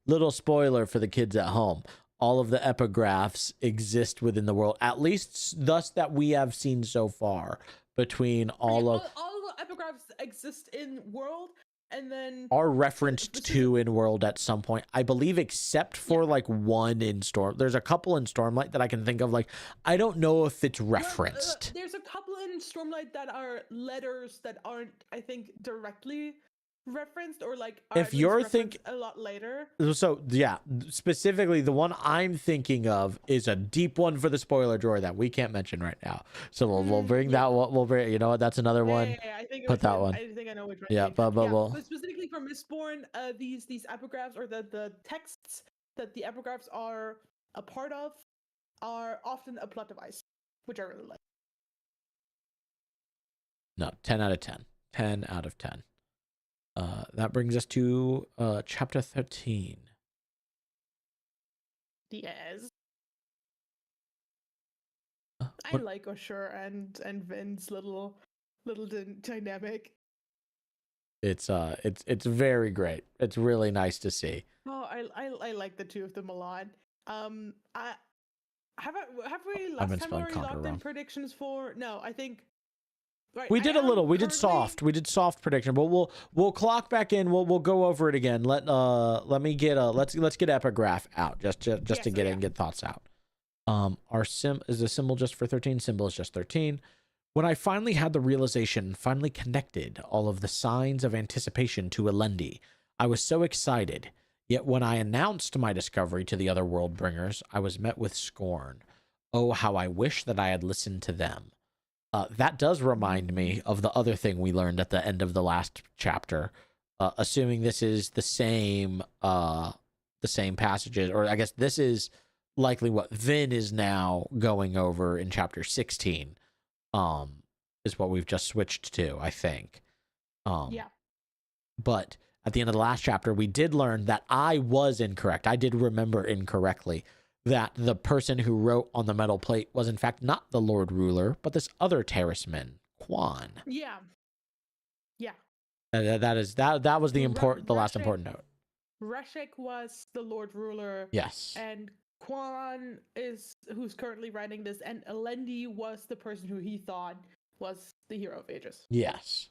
Little spoiler for the kids at home. All of the epigraphs exist within the world, at least thus that we have seen so far, between all the epigraphs exist in world, and then are referenced specific- to in World at some point, I believe, except for like one in Storm. There's a couple in Stormlight that I can think of. Like, I don't know if it's referenced. there's a couple in Stormlight that are letters that aren't, I think, directly referenced, or like are If at least you're referenced a lot later. So yeah, specifically the one I'm thinking of is a deep one for the spoiler drawer that we can't mention right now. So we'll bring that one. We'll bring, you know what? That's another one. Yeah, I think Put that one. I think I know which one. Yeah, you mean. but we'll. But specifically for Mistborn, these epigraphs, or the texts that the epigraphs are a part of, are often a plot device, which I really like. No, 10 out of 10. 10 out of 10. That brings us to chapter 13. Yes. What- I like Ashur and Vin's little dynamic. It's very great. It's really nice to see. Oh, I like the two of them a lot. I have we I've last been time spelling already Conquer locked in wrong. predictions for? No, I think. Right, We I did a am little. We did currently- soft. We did soft prediction, but we'll clock back in. We'll go over it again. Let me get let's get epigraph out just to Yes, get yeah. and get thoughts out. Our sim is a symbol just for 13. Symbol is just 13. When I finally had the realization, finally connected all of the signs of anticipation to Elendi, I was so excited. Yet when I announced my discovery to the other world bringers, I was met with scorn. Oh, how I wish that I had listened to them. That does remind me of the other thing we learned at the end of the last chapter. Assuming this is the same passages, or I guess this is likely what Vin is now going over in chapter 16. Is what we've just switched to, I think. Yeah. But at the end of the last chapter, we did learn that I was incorrect. I did remember incorrectly that the person who wrote on the metal plate was in fact not the Lord Ruler, but this other terraceman, Quan. Yeah. Yeah. That was the last Rashek- important note. Rashek was the Lord Ruler. Yes. And Quan is who's currently writing this, and Elendi was the person who he thought was the hero of ages. Yes.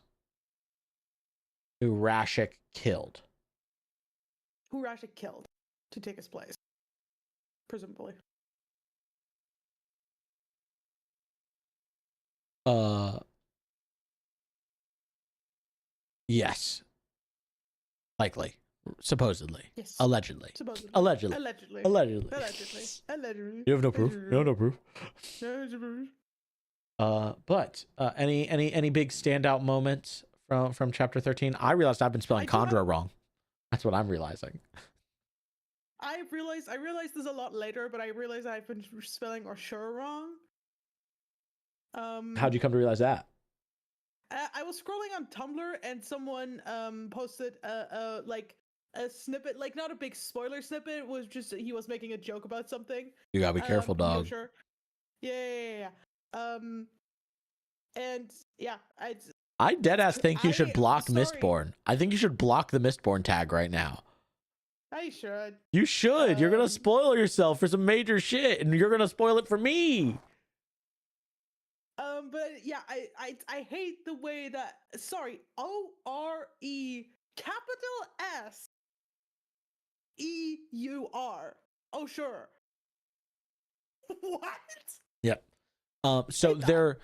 Who Rashek killed. Who Rashek killed to take his place. Presumably. Yes. Likely. Supposedly. Yes. Allegedly. Supposedly. Allegedly. Allegedly. Allegedly. Allegedly. Allegedly. You have no proof. You have no proof. Allegedly. But any big standout moments from chapter 13? I realized I've been spelling I do Chondra wrong. That's what I'm realizing. I realized this a lot later, but I realized I've been spelling Ashur wrong. How'd you come to realize that? I was scrolling on Tumblr and someone posted like a snippet, like not a big spoiler snippet. It was just he was making a joke about something. You gotta be careful, dog. Sure. Yeah. And yeah, I deadass think you should block sorry. Mistborn. I think you should block the Mistborn tag right now. I should. You should. You're gonna Um, spoil yourself for some major shit, and you're gonna spoil it for me. But yeah, I hate the way that ORE capital SEUR. Oh sure. What? Yep. So there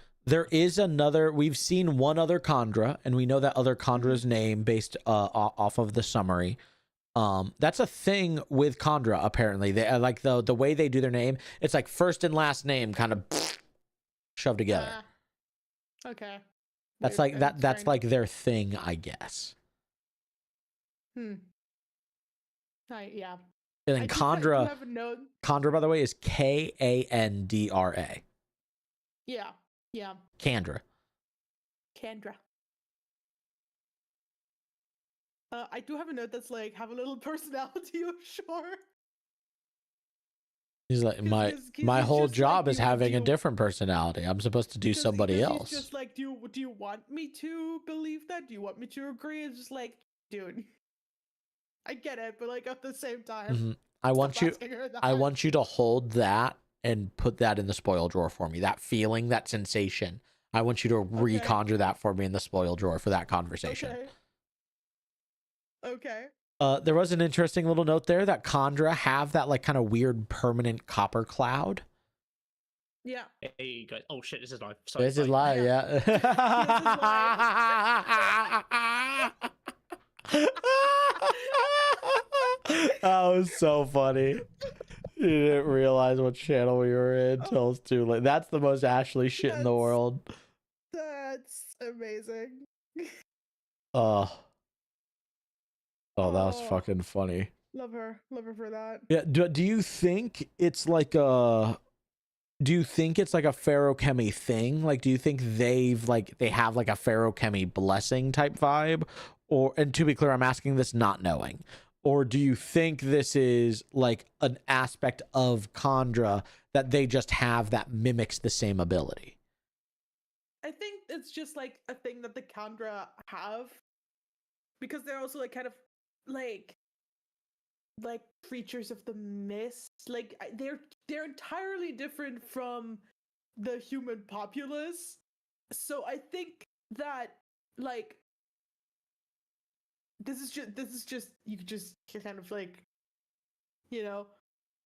is another. We've seen one other Khandra, and we know that other Khandra's name based off of the summary. That's a thing with Khandra. Apparently, they like the way they do their name. It's like first and last name kind of shoved together. Okay. That's Weird like that. and That's strange. like their thing, I guess. Yeah. And I then do Khandra. have a note. Khandra, by the way, is Kandra. Yeah. Kandra. Kendra. I do have a note that's like have a little personality of sure. He's like my Because my he's whole just like, job is do having a you- different personality. I'm supposed to do somebody He's else. just like, do you want me to believe that? Do you want me to agree? It's just like, dude, I get it, but like at the same time, Mhm. I want stop you. asking her that. I want you to hold that and put that in the spoil drawer for me. That feeling, that sensation. I want you to reconjure that for me in the spoil drawer for that conversation. Okay. Okay. There was an interesting little note there that Khandra have that like kind of weird permanent copper cloud. Yeah. Hey guys. Oh shit, this is live. Sorry. This is bye. live, Yeah. yeah. That was so funny. You didn't realize what channel we were in until it's too late. That's the most Ashley shit in the That's- world. That's amazing. Oh, that was Oh. fucking funny. Love her for that. Yeah. Do you think it's like a? Do you think it's like a Feruchemy thing? Like, do you think they have like a Feruchemy blessing type vibe? Or, and to be clear, I'm asking this not knowing. Or do you think this is like an aspect of Khandra that they just have that mimics the same ability? I think it's just like a thing that the Khandra have, because they're also like kind of like creatures of the mist. Like they're entirely different from the human populace. So I think that like this is just you could just kind of like, you know,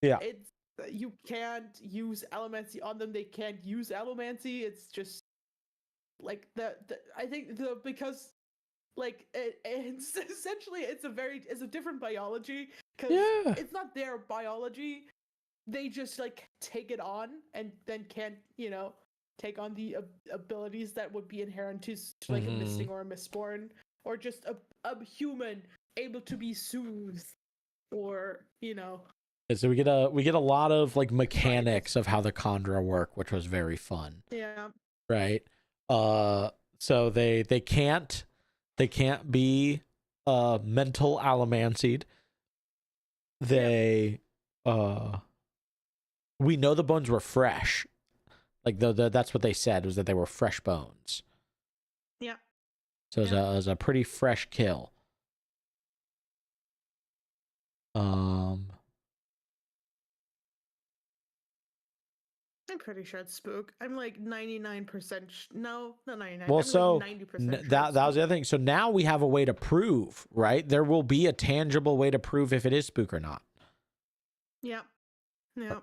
Yeah. it's you can't use allomancy on them. They can't use allomancy. It's just like the I think the because like it's essentially it's a different biology, because Yeah. it's not their biology. They just like take it on and then can't, you know, take on the abilities that would be inherent to like a missing or a Mistborn, or just a human able to be soothed, or, you know. And so we get a lot of like mechanics of how the Khandra work, which was very fun. Yeah. Right. So they can't be mental allomancied. They we know the bones were fresh. Like that's what they said, was that they were fresh bones. Yeah. So it was a pretty fresh kill. I'm pretty sure it's Spook. I'm like 99% no, not 99. Well, I'm so like 90% sure that it's was the Spook. other thing. So now we have a way to prove, right? There will be a tangible way to prove if it is Spook or not. Yeah. Yeah.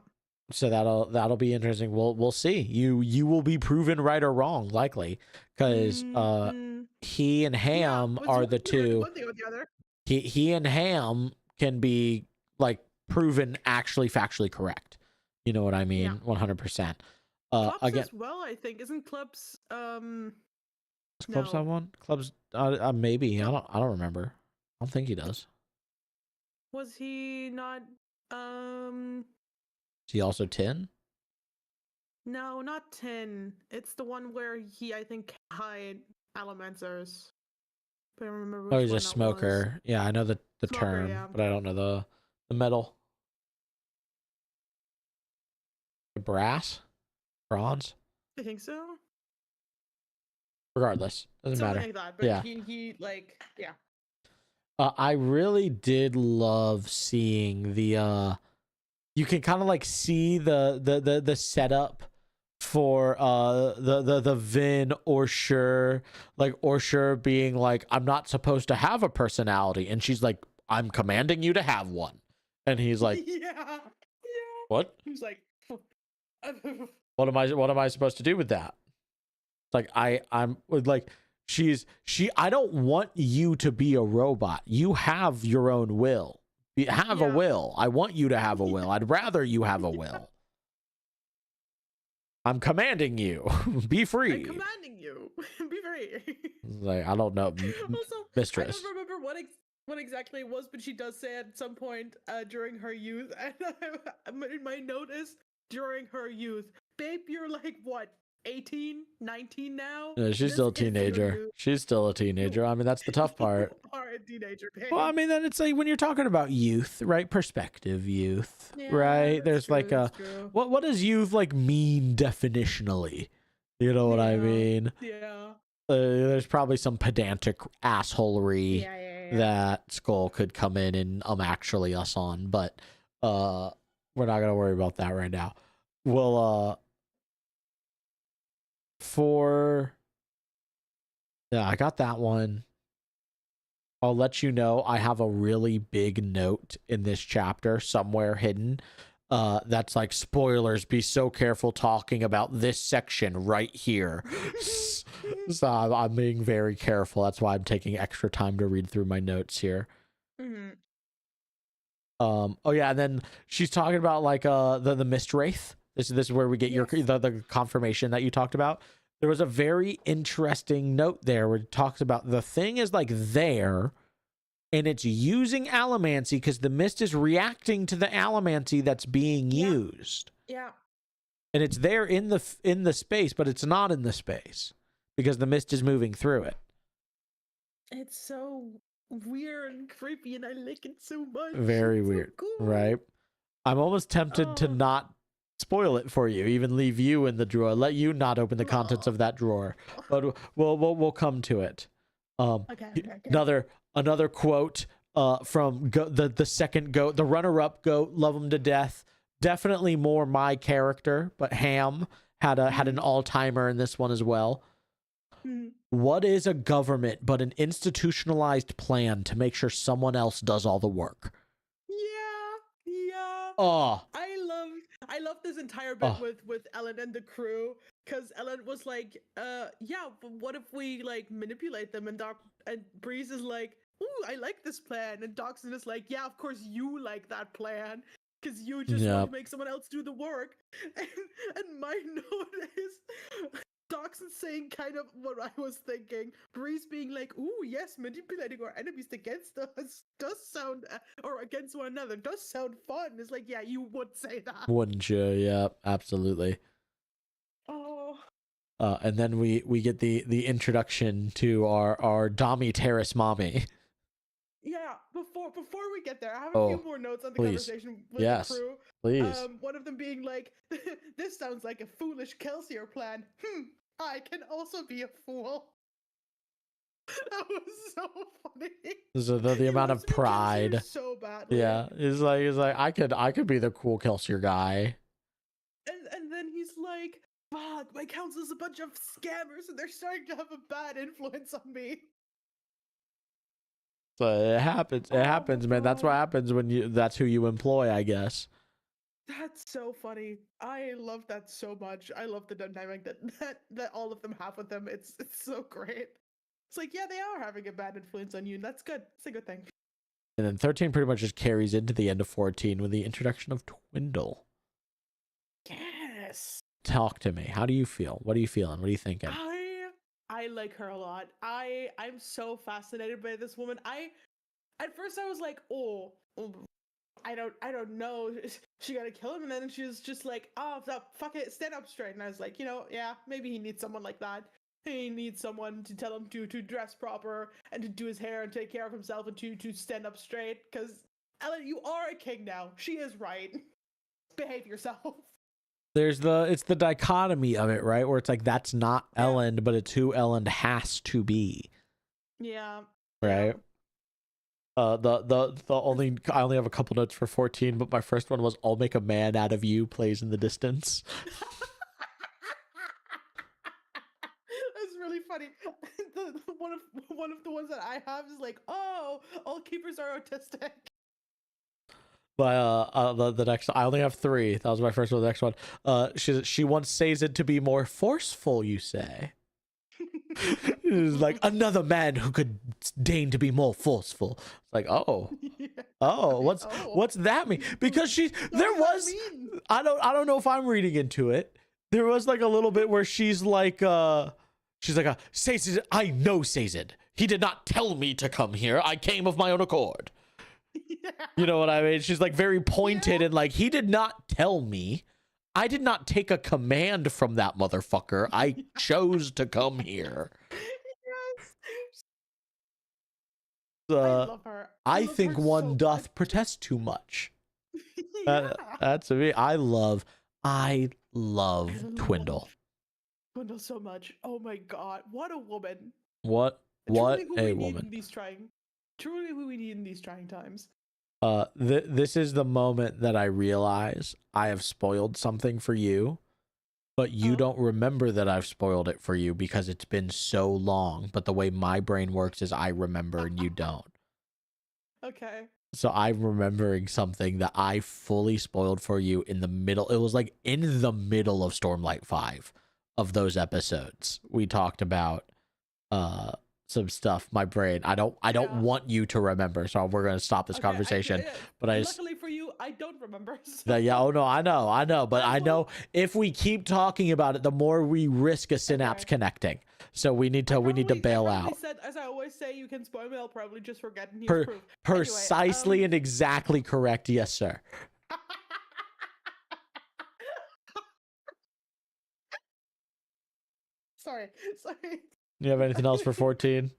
So that'll be interesting. We'll see. You will be proven right or wrong, likely, because he and Ham Yeah, are it's the two. one thing or the other. He and Ham can be like proven actually factually correct. You know what I mean? Yeah. 100%. Clubs Again, as well, I think. Isn't Clubs does Clubs no. have one? Clubs maybe. I don't remember. I don't think he does. Was he not Is he also 10? no, not 10. It's the one where he, I think, hide Allomancers. But I don't remember which Oh, he's one a that was. smoker. Yeah, I know the Smoker, term, yeah. but I don't know the metal. Brass? Bronze? I think so. Regardless, doesn't Something matter. like that. But Yeah. he like, yeah. I really did love seeing the you can kind of like see the setup for the Vin Orsher, like Orsher being like, I'm not supposed to have a personality, and she's like, I'm commanding you to have one, and he's like, yeah. what? He's like What am I supposed to do with that? Like I'm like I don't want you to be a robot. You have your own will. You have a Yeah. will. I want you to have a will. I'd rather you have a will. I'm commanding you. Be free. I'm commanding you. Be free. Like, I don't know. Also, Mistress. I don't remember what exactly it was, but she does say at some point during her youth, and in my note is during her youth, babe, you're like what, 18, 19 now? Yeah, she's This still a is your teenager. youth. She's still a teenager. I mean, that's the tough part. You are a teenager, babe. Well, I mean, then it's like when you're talking about youth, right? Perspective youth, Yeah, right? that's There's true, like that's true. what does youth like mean definitionally? You know what I Yeah. mean? Yeah. There's probably some pedantic assholery Yeah. that Skull could come in and actually us on, but we're not gonna worry about that right now. Well, I got that one. I'll let you know I have a really big note in this chapter somewhere hidden. That's like spoilers. Be so careful talking about this section right here. So I'm being very careful. That's why I'm taking extra time to read through my notes here. Mhm. Oh yeah, and then she's talking about like the mist wraith. This is where we get Yes. the confirmation that you talked about. There was a very interesting note there where it talks about the thing is like there, and it's using allomancy because the mist is reacting to the allomancy that's being used, Yeah. and it's there in the space, but it's not in the space because the mist is moving through it. It's so weird and creepy, and I like it so much. Very It's so weird, cool. right? I'm almost tempted to Oh. not spoil it for you, even leave you in the drawer, let you not open the contents of that drawer, but we'll come to it. Okay. Another quote from the second goat, the runner-up goat, love him to death. Definitely more my character, but Ham had an all-timer in this one as well. Mhm. What is a government but an institutionalized plan to make sure someone else does all the work? Yeah. Oh, I love this entire bit Oh. with Ellen and the crew, because Ellen was like, yeah, but what if we like manipulate them? And Breeze is like, ooh, I like this plan, and Dawson is like, yeah, of course you like that plan, because you just want Yep. to make someone else do the work. And my note is Dawson saying kind of what I was thinking. Breeze being like, ooh, yes, manipulating our enemies against us does sound, or against one another, does sound fun. It's like, yeah, you would say that. Wouldn't you? Yeah, absolutely. Oh. And then we get the introduction to our Dami Terrace mommy. Yeah, before we get there, I have a few more notes on the please. conversation with Yes, the crew. please. One of them being like, this sounds like a foolish Kelsier plan. I can also be a fool. That was so funny. So the He amount wants of to be Kelsier pride. so badly. Yeah, it's like I could be the cool Kelsier guy. And then he's like, fuck, my council's a bunch of scammers and they're starting to have a bad influence on me. So it happens. It Oh, happens, man. That's what God. happens when that's who you employ, I guess. That's so funny. I love that so much. I love the dynamic that all of them have with them. It's so great. It's like, yeah, they are having a bad influence on you, and that's good. It's a good thing. And then 13 pretty much just carries into the end of 14 with the introduction of Twindle. Yes. Talk to me. How do you feel? What are you feeling? What are you thinking? I like her a lot. I'm so fascinated by this woman. At first I was like, oh, I don't know. She gotta kill him, and then she was just like, oh, fuck it, stand up straight. And I was like, yeah, maybe he needs someone like that. He needs someone to tell him to dress proper and to do his hair and take care of himself and to stand up straight. Because Ellen, you are a king now. She is right. Behave yourself. It's the dichotomy of it, right? Where it's like that's not Ellen, but it's who Ellen has to be. Yeah. Right. The only I only have a couple notes for 14, but my first one was "I'll make a man out of you" plays in the distance. That's really funny. One of the ones that I have is like, oh, all keepers are autistic. But the next I only have 3. That was my first one. The next one, she wants Sazed to be more forceful. You say. It's like another man who could deign to be more forceful. It's like, what's that mean? Because I don't know if I'm reading into it. There was like a little bit where she's like Sazed, I know Sazed. He did not tell me to come here. I came of my own accord. Yeah. You know what I mean? She's like very pointed and like, he did not tell me. I did not take a command from that motherfucker. I chose to come here. Yes. I I love her. love think her one so doth much. protest too much. Yeah. That's me. I love love Twindle. Gwendol so much. Oh my god, what a woman! What Truly who a we need woman. in these trying. Truly who we need in these trying times. This is the moment that I realize I have spoiled something for you. But you Oh. don't remember that I've spoiled it for you because it's been so long. But the way my brain works is I remember and you don't. Okay. So I'm remembering something that I fully spoiled for you in the middle. It was like in the middle of Stormlight 5 of those episodes. We talked about some stuff. My brain. I don't Yeah. want you to remember. So we're gonna stop this Okay, conversation. But I just luckily for you, I don't remember. So. that, yeah, oh no, I know. But I know if we keep talking about it, the more we risk a synapse Okay. connecting. So we need to bail I out. said, as I always say, you can spoil me. I'll probably just forget and use proof. Precisely Anyway, and exactly correct. Yes, sir. sorry. You have anything else for 14?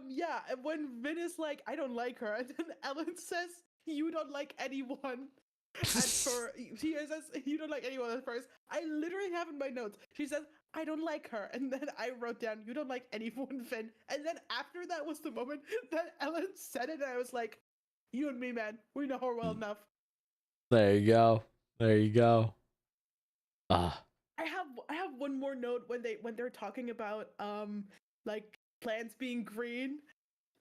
Yeah. And when Vin is like, I don't like her, and then Ellen says, you don't like anyone. And she says, you don't like anyone at first. I literally have in my notes. She says, I don't like her. And then I wrote down, you don't like anyone, Finn. And then after that was the moment that Ellen said it, and I was like, you and me, man. We know her well enough. There you go. I have one more note when they're talking about like plants being green.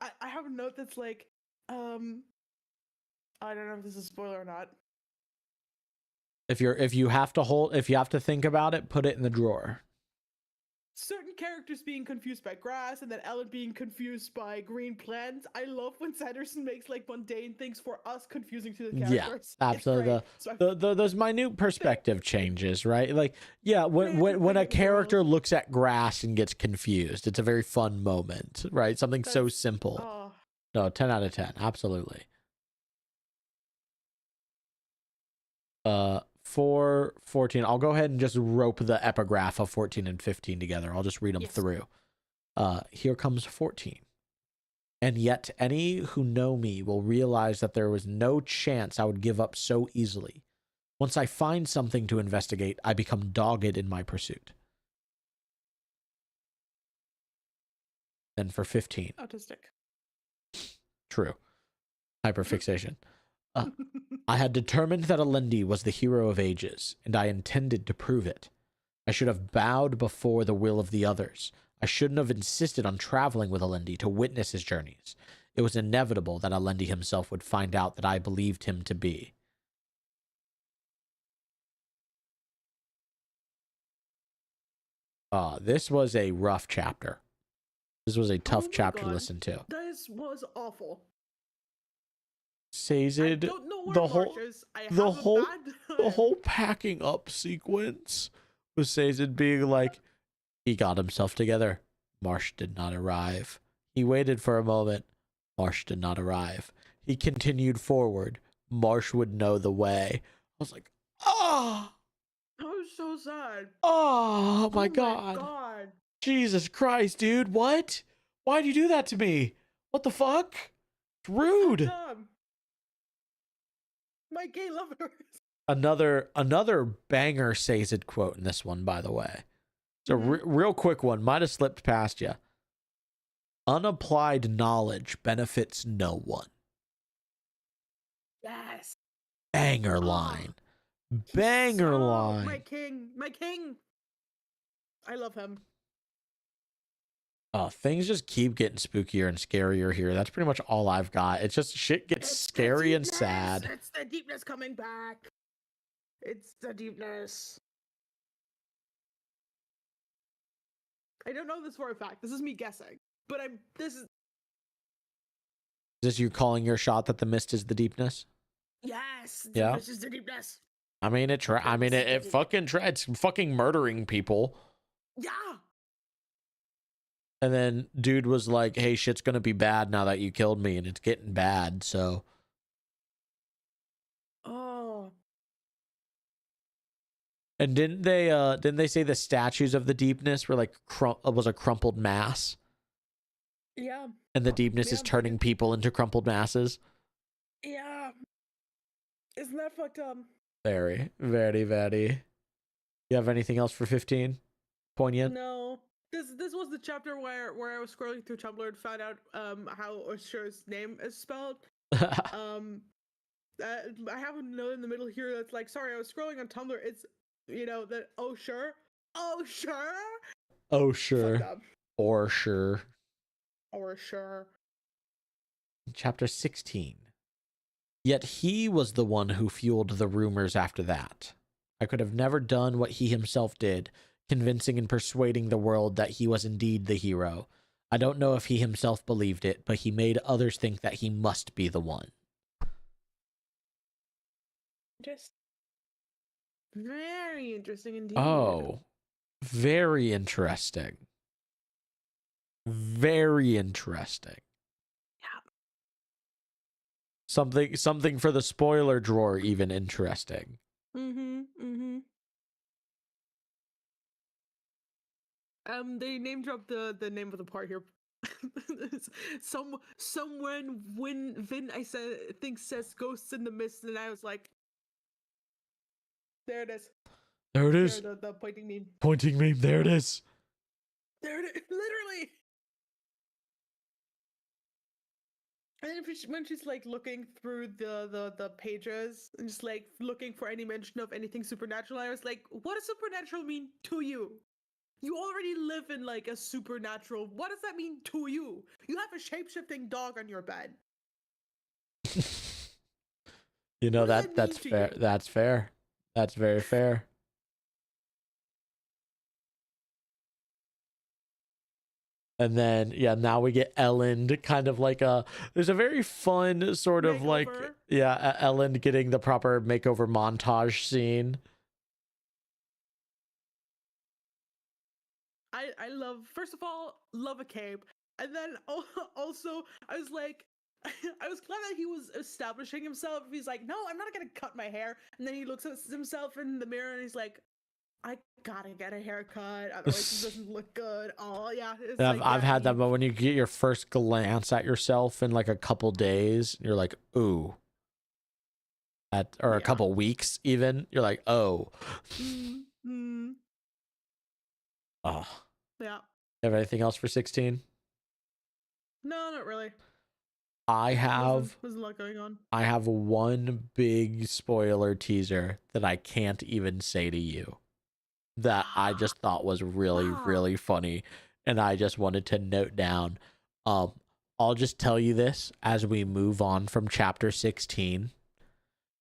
I have a note that's like I don't know if this is a spoiler or not. If you have to think about it, put it in the drawer. Certain characters being confused by grass, and then Ellen being confused by green plants. I love when Sanderson makes like mundane things for us confusing to the characters. Yeah, absolutely. Those minute perspective changes, right? Like, yeah, when a character looks at grass and gets confused, it's a very fun moment, right? Something so simple. Oh. No, 10 out of 10, absolutely. For 14, I'll go ahead and just rope the epigraph of 14 and 15 together. I'll just read them through. Here comes 14. And yet any who know me will realize that there was no chance I would give up so easily. Once I find something to investigate, I become dogged in my pursuit. Then for 15. Autistic. True. Hyperfixation. I had determined that Alendi was the hero of ages, and I intended to prove it. I should have bowed before the will of the others. I shouldn't have insisted on traveling with Alendi to witness his journeys. It was inevitable that Alendi himself would find out that I believed him to be. This was a rough chapter. This was a tough chapter to listen to. This was awful. Sazed, the whole packing up sequence was Sazed being like, he got himself together. Marsh did not arrive. He waited for a moment. Marsh did not arrive. He continued forward. Marsh would know the way. I was like, oh. I was so sad. Oh my God. Jesus Christ, dude. What? Why'd you do that to me? What the fuck? It's rude. My gay lovers. Another banger Sazed quote in this one, by the way. It's a real quick one. Might have slipped past you. Unapplied knowledge benefits no one. Yes. Banger line. Banger line. My king. I love him. Oh, things just keep getting spookier and scarier here. That's pretty much all I've got. It's just shit gets scary and sad. It's the deepness coming back. It's the deepness. I don't know this for a fact. This is me guessing. But Is this you calling your shot that the mist is the deepness? Yes. Yeah. This is the deepness. I mean, it it's fucking murdering people. Yeah. And then dude was like, hey, shit's gonna be bad now that you killed me, and it's getting bad, so. Oh. And didn't they say the statues of the deepness were like was a crumpled mass? Yeah. And the deepness is turning people into crumpled masses? Yeah. Isn't that fucked up? Very, very, very. You have anything else for 15? Poignant? No. This was the chapter where I was scrolling through Tumblr and found out how Usher's name is spelled. I have a note in the middle here that's like, sorry, I was scrolling on Tumblr. It's you know, that oh sure. Oh sure. Oh, Fucked sure. up. Or sure. Or sure. Chapter 16. Yet he was the one who fueled the rumors after that. I could have never done what he himself did, convincing and persuading the world that he was indeed the hero. I don't know if he himself believed it, but he made others think that he must be the one. Just very interesting indeed. Oh, very interesting. Very interesting. Yeah. Something for the spoiler drawer, even interesting. Mm-hmm. They name dropped the name of the part here. Someone when Vin think says ghosts in the mist, and I was like, there it is. There it There, is. the pointing meme. Pointing meme. There it is. There it is. Literally. And then when she's like looking through the pages and just like looking for any mention of anything supernatural, I was like, what does supernatural mean to you? You already live in like a supernatural. What does that mean to you? You have a shape-shifting dog on your bed. You know, What does it that's mean to fair. you? That's fair. That's very fair. And then, yeah, now we get Ellen kind of like there's a very fun sort of like, Makeover. yeah, Ellen getting the proper makeover montage scene. I love, first of all, love a cape. And then also, I was like, I was glad that he was establishing himself. He's like, no, I'm not gonna cut my hair. And then he looks at himself in the mirror and he's like, I gotta get a haircut, otherwise it doesn't look good. Oh yeah, it's And like I've had that, he- but when you get your first glance at yourself in like a couple days, you're like, ooh. Or a Yeah. couple weeks even, you're like, oh. Mm-hmm. Oh. Yeah. Have anything else for 16? No, not really. I have Wasn't a lot going on. one big spoiler teaser that I can't even say to you that I just thought was really, Wow. really funny, and I just wanted to note down. I'll just tell you this as we move on from chapter 16.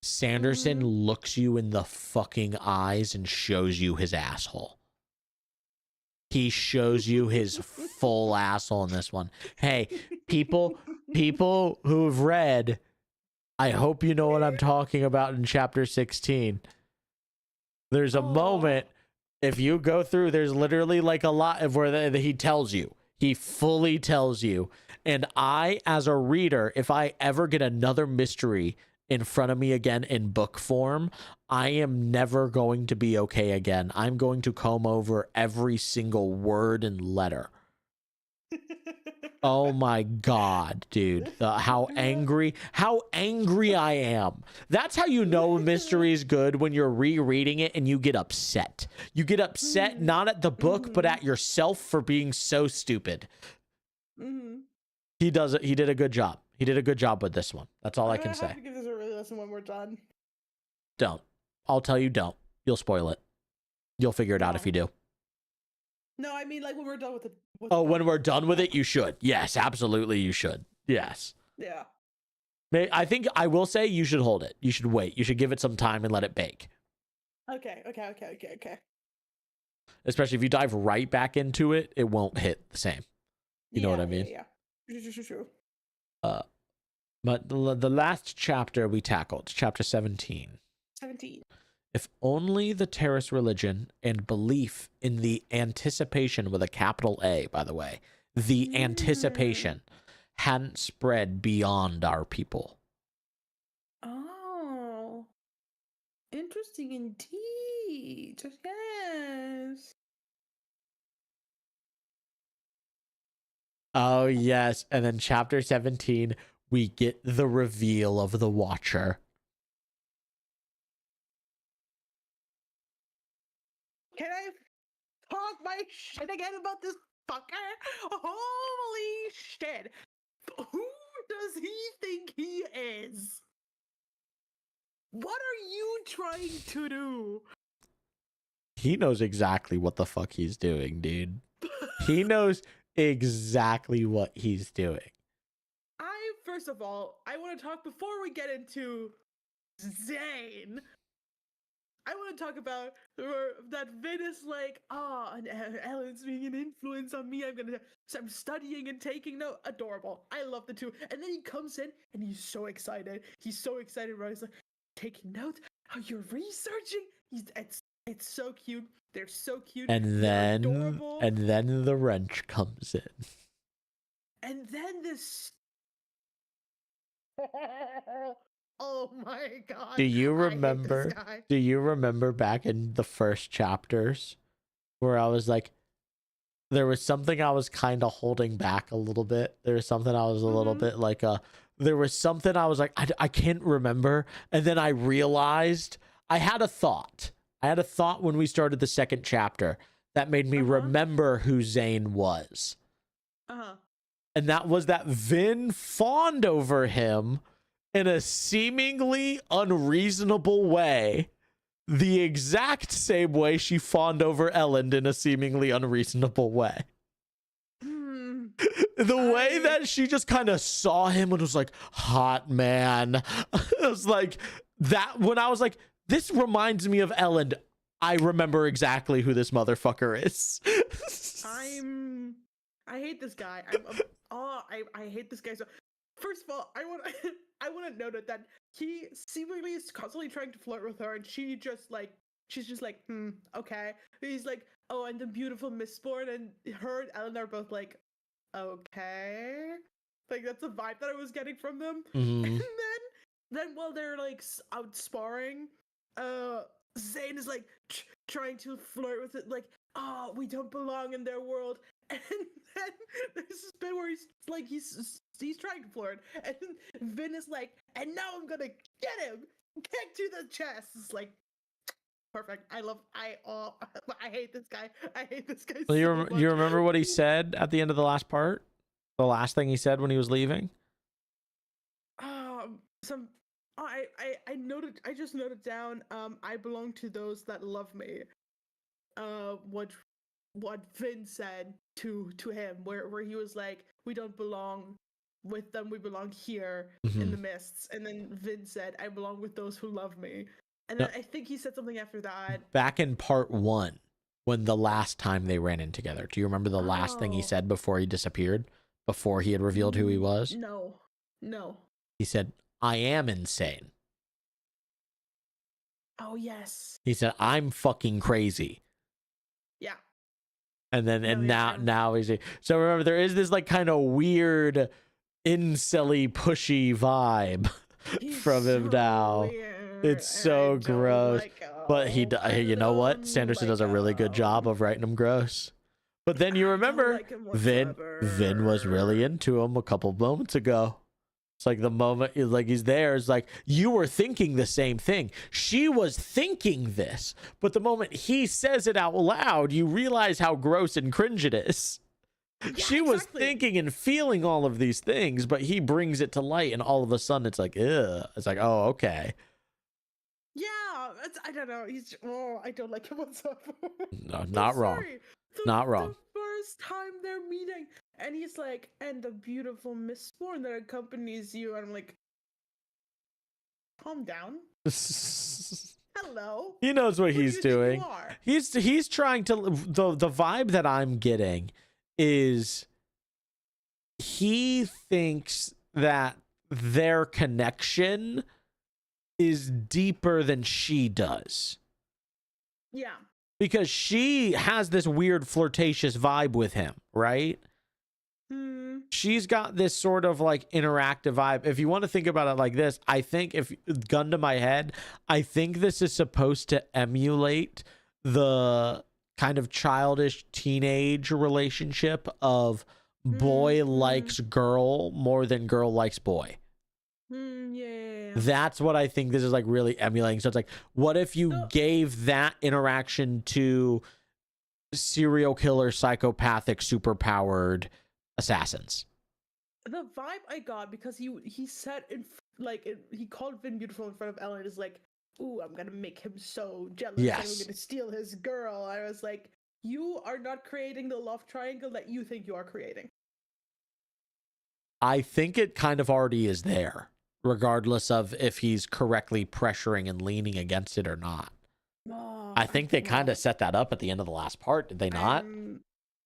Sanderson looks you in the fucking eyes and shows you his asshole. He shows you his full asshole in this one. Hey, people who've read, I hope you know what I'm talking about in chapter 16. There's a moment, if you go through, there's literally like a lot of where he tells you. He fully tells you. And I, as a reader, if I ever get another mystery in front of me again in book form, I am never going to be okay again. I'm going to comb over every single word and letter. Oh my god, dude. How angry I am. That's how you know a mystery is good, when you're rereading it and you get upset. You get upset not at the book, but at yourself for being so stupid. He does it. He did a good job. He did a good job with this one. That's all I can say. have to give this a really listen when we're done. Don't. I'll tell you don't. You'll spoil it. You'll figure it out if you do. No, I mean like when we're done with it. When we're done with it, you should. Yes, absolutely you should. Yes. Yeah. I think I will say you should hold it. You should wait. You should give it some time and let it bake. Okay. Especially if you dive right back into it, it won't hit the same. You know what I mean? Yeah. True. But the last chapter we tackled, chapter 17. 17. If only the terrace religion and belief in the anticipation, with a capital A, by the way, the anticipation hadn't spread beyond our people. Oh. Interesting indeed. Yes. Oh, yes. And then chapter 17, we get the reveal of the Watcher. Can I talk my shit again about this fucker? Holy shit. Who does he think he is? What are you trying to do? he knows exactly what the fuck he's doing, dude. He knows exactly what he's doing. First of all, I want to talk before we get into Zane. I want to talk about that Vin is like, and Ellen's being an influence on me. I'm studying and taking note. Adorable. I love the two. And then he comes in and he's so excited. He's so excited, right? He's like, taking notes. How you're researching? It's so cute. They're so cute. And They're then adorable. and then the wrench comes in. And then this. Oh my god. Do you I hate this remember? guy. Do you remember back in the first chapters where I was like, there was something I was kind of holding back a little bit. There was something I was a little bit like, there was something I was like, I can't remember. And then I realized I had a thought. I had a thought when we started the second chapter that made me remember who Zane was. And that was that Vin fawned over him in a seemingly unreasonable way, the exact same way she fawned over Ellen in a seemingly unreasonable way. The way that she just kind of saw him and was like, hot man. It was like that when I was like, this reminds me of Ellen. I remember exactly who this motherfucker is. I hate this guy. I hate this guy. So, first of all, I want to note that he seemingly is constantly trying to flirt with her, and she's just like, okay. He's like, oh, and the beautiful Mistborn, and her and Ellen are both like, okay. Like that's the vibe that I was getting from them. And then while they're like out sparring, Zane is like trying to flirt with it, like, oh, we don't belong in their world. And then there's this bit where he's trying to flirt, and Vin is like, and now I'm gonna get him, kick to the chest. It's like perfect. I hate this guy. I hate this guy. Well, So much. you remember what he said at the end of the last part? The last thing he said when he was leaving? I just noted down, I belong to those that love me. What Vin said to him, where he was like, we don't belong with them, we belong here in the mists. And then Vin said, I belong with those who love me. And then I think he said something after that. Back in part 1, when the last time they ran in together. Do you remember the last thing he said before he disappeared? Before he had revealed who he was? No. He said, I am insane. Oh, yes. He said, I'm fucking crazy. Yeah. And then, now he's... So remember, there is this like kind of weird, incel-y, pushy vibe from him now. Weird. It's so gross. But you know what? Sanderson does a really good job of writing him gross. But then you remember, Vin was really into him a couple moments ago. It's like the moment like he's there, it's like you were thinking the same thing. She was thinking this, but the moment he says it out loud, you realize how gross and cringe it is. Yeah, she was thinking and feeling all of these things, but he brings it to light, and all of a sudden it's like, ugh. It's like, oh, okay. Yeah, I don't know. I don't like him whatsoever. No, not wrong. Not wrong. The first time they're meeting, and he's like, and the beautiful Mistborn that accompanies you. And I'm like, calm down. Hello. He knows what he's doing. He's trying to. The vibe that I'm getting is he thinks that their connection is deeper than she does. Yeah. Because she has this weird flirtatious vibe with him, right? She's got this sort of like interactive vibe. If you want to think about it like this, I think if gun to my head, I think this is supposed to emulate the kind of childish teenage relationship of boy likes girl more than girl likes boy. Yeah. That's what I think this is like really emulating. So it's like, what if you gave that interaction to serial killer, psychopathic, superpowered assassins? The vibe I got, because he said he called Vin beautiful in front of Ellen, is like, ooh, I'm gonna make him so jealous. Yes. I'm gonna steal his girl. I was like, you are not creating the love triangle that you think you are creating. I think it kind of already is there, regardless of if he's correctly pressuring and leaning against it or not. Oh, I think they kind of set that up at the end of the last part, did they not?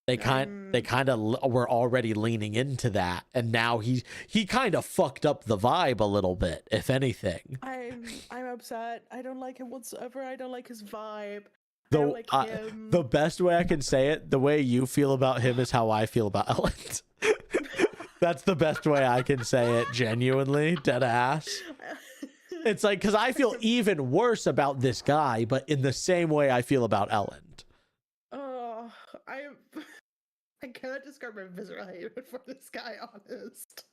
They kind of were already leaning into that, and now he kind of fucked up the vibe a little bit, if anything. I'm upset. I don't like him whatsoever. I don't like his vibe. I don't like him. The best way I can say it, the way you feel about him is how I feel about Ellen. That's the best way I can say it, genuinely, dead ass. It's like, because I feel even worse about this guy, but in the same way I feel about Ellen. Oh, I cannot describe my visceral hatred for this guy, honest.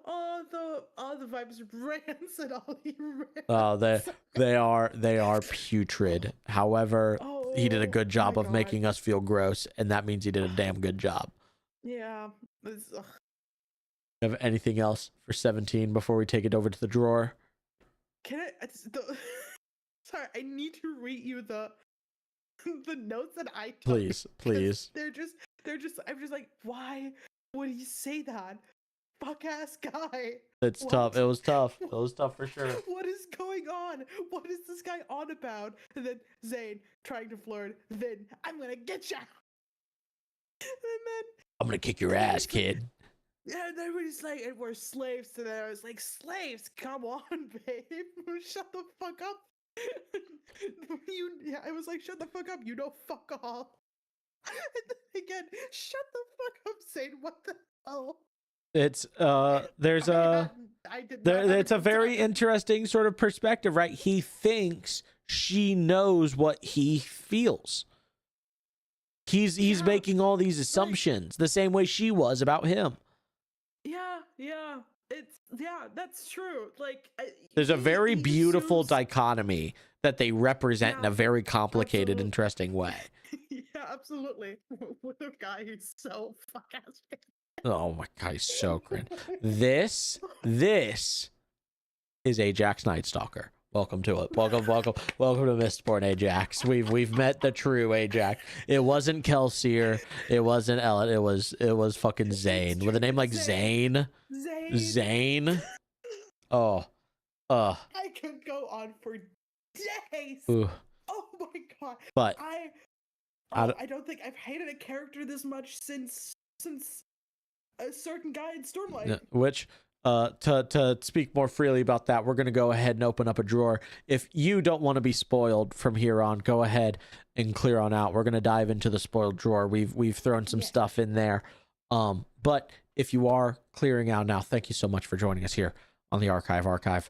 All the vibes rancid, all he rants. Oh, they are putrid. However, he did a good job of making us feel gross, and that means he did a damn good job. Yeah. Have anything else for 17 before we take it over to the drawer? Can I? Sorry, I need to read you the notes that I took. Please. They're just. I'm just like, why would he say that? Fuck ass guy. It's tough. It was tough. It was tough for sure. What is going on? What is this guy on about? And then Zane trying to flirt. Then I'm gonna get ya. And then I'm gonna kick your ass, kid. yeah, and everybody's like, and we're slaves to that. I was like, slaves? Come on, babe. Shut the fuck up. I was like, shut the fuck up. You know, fuck all. And then again, shut the fuck up, Zane. What the hell? It's there's it's a very interesting sort of perspective, right? He thinks she knows what he feels. He's making all these assumptions the same way she was about him. Yeah. That's true. Like, there's a very beautiful dichotomy that they represent in a very complicated, interesting way. Yeah, absolutely. With a guy who's so fuck ass. Oh my god, he's so cringe. This is Ajax Night Stalker. Welcome to it. Welcome to Mistborn, Ajax. We've met the true Ajax. It wasn't Kelsier. It wasn't Ellen. It was fucking Zane. With a name like Zane. Oh. I could go on for days. Ooh. Oh my god. But I don't think I've hated a character this much since a certain guy in Stormlight. Which to speak more freely about that, we're going to go ahead and open up a drawer. If you don't want to be spoiled from here on, go ahead and clear on out. We're going to dive into the spoiled drawer. We've thrown some stuff in there. But if you are clearing out now, thank you so much for joining us here on the Archive.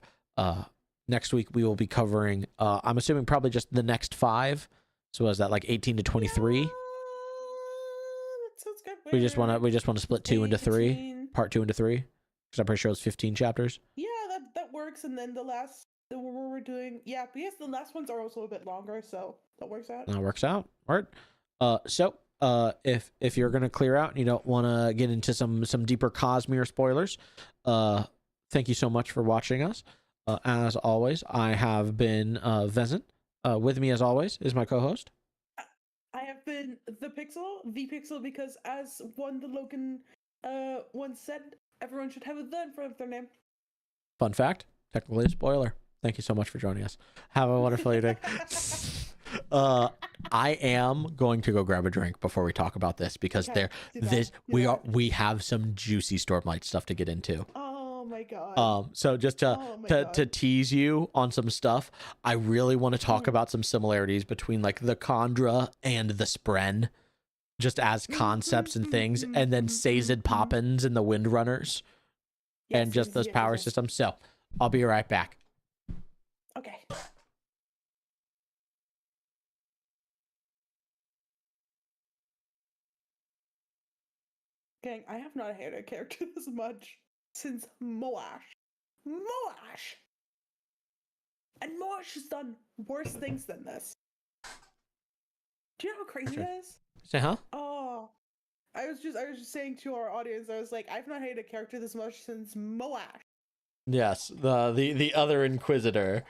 Next week we will be covering I'm assuming probably just the next 5. So is that like 18 to 23? That sounds good. We just want to split 2 into 3, 15. part 2 into 3, because I'm pretty sure it's 15 chapters. Yeah, that works. And then the one we're doing, yeah, because the last ones are also a bit longer, so that works out. That works out. Right. So if you're gonna clear out and you don't want to get into some deeper Cosmere spoilers, thank you so much for watching us. As always, I have been Vezin. With me, as always, is my co-host. I have been the Pixel, because as the Logan once said, everyone should have a the in front of their name. Fun fact, technically a spoiler. Thank you so much for joining us. Have a wonderful evening. I am going to go grab a drink before we talk about this, because we have some juicy Stormlight stuff to get into. Oh my god. So just to tease you on some stuff, I really want to talk about some similarities between like the Khandra and the Spren, just as concepts and things, and then Sazed Poppins and the Windrunners, and just those power systems. So I'll be right back. Okay. Gang, I have not hated a character this much since Moash. And Moash has done worse things than this. Do you know how crazy it is? Say, huh? Oh, I was just saying to our audience, I was like, I've not hated a character this much since Moash. Yes, the other Inquisitor.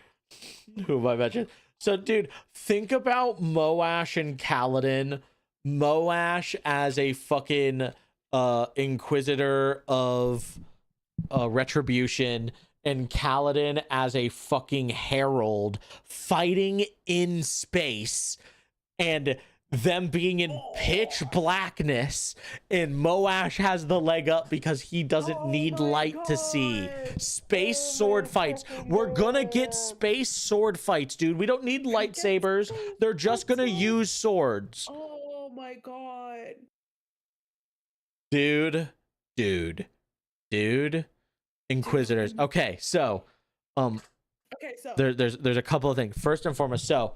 Who have I mentioned? So, dude, think about Moash and Kaladin. Moash as a fucking inquisitor of retribution, and Kaladin as a fucking herald fighting in space, and them being in pitch blackness, and Moash has the leg up because he doesn't need light to see. Space sword fights. We're gonna get space sword fights, dude. We don't need lightsabers. They're just gonna use swords. Oh my god. Dude. Inquisitors. Okay, so Okay, so there's a couple of things. First and foremost, so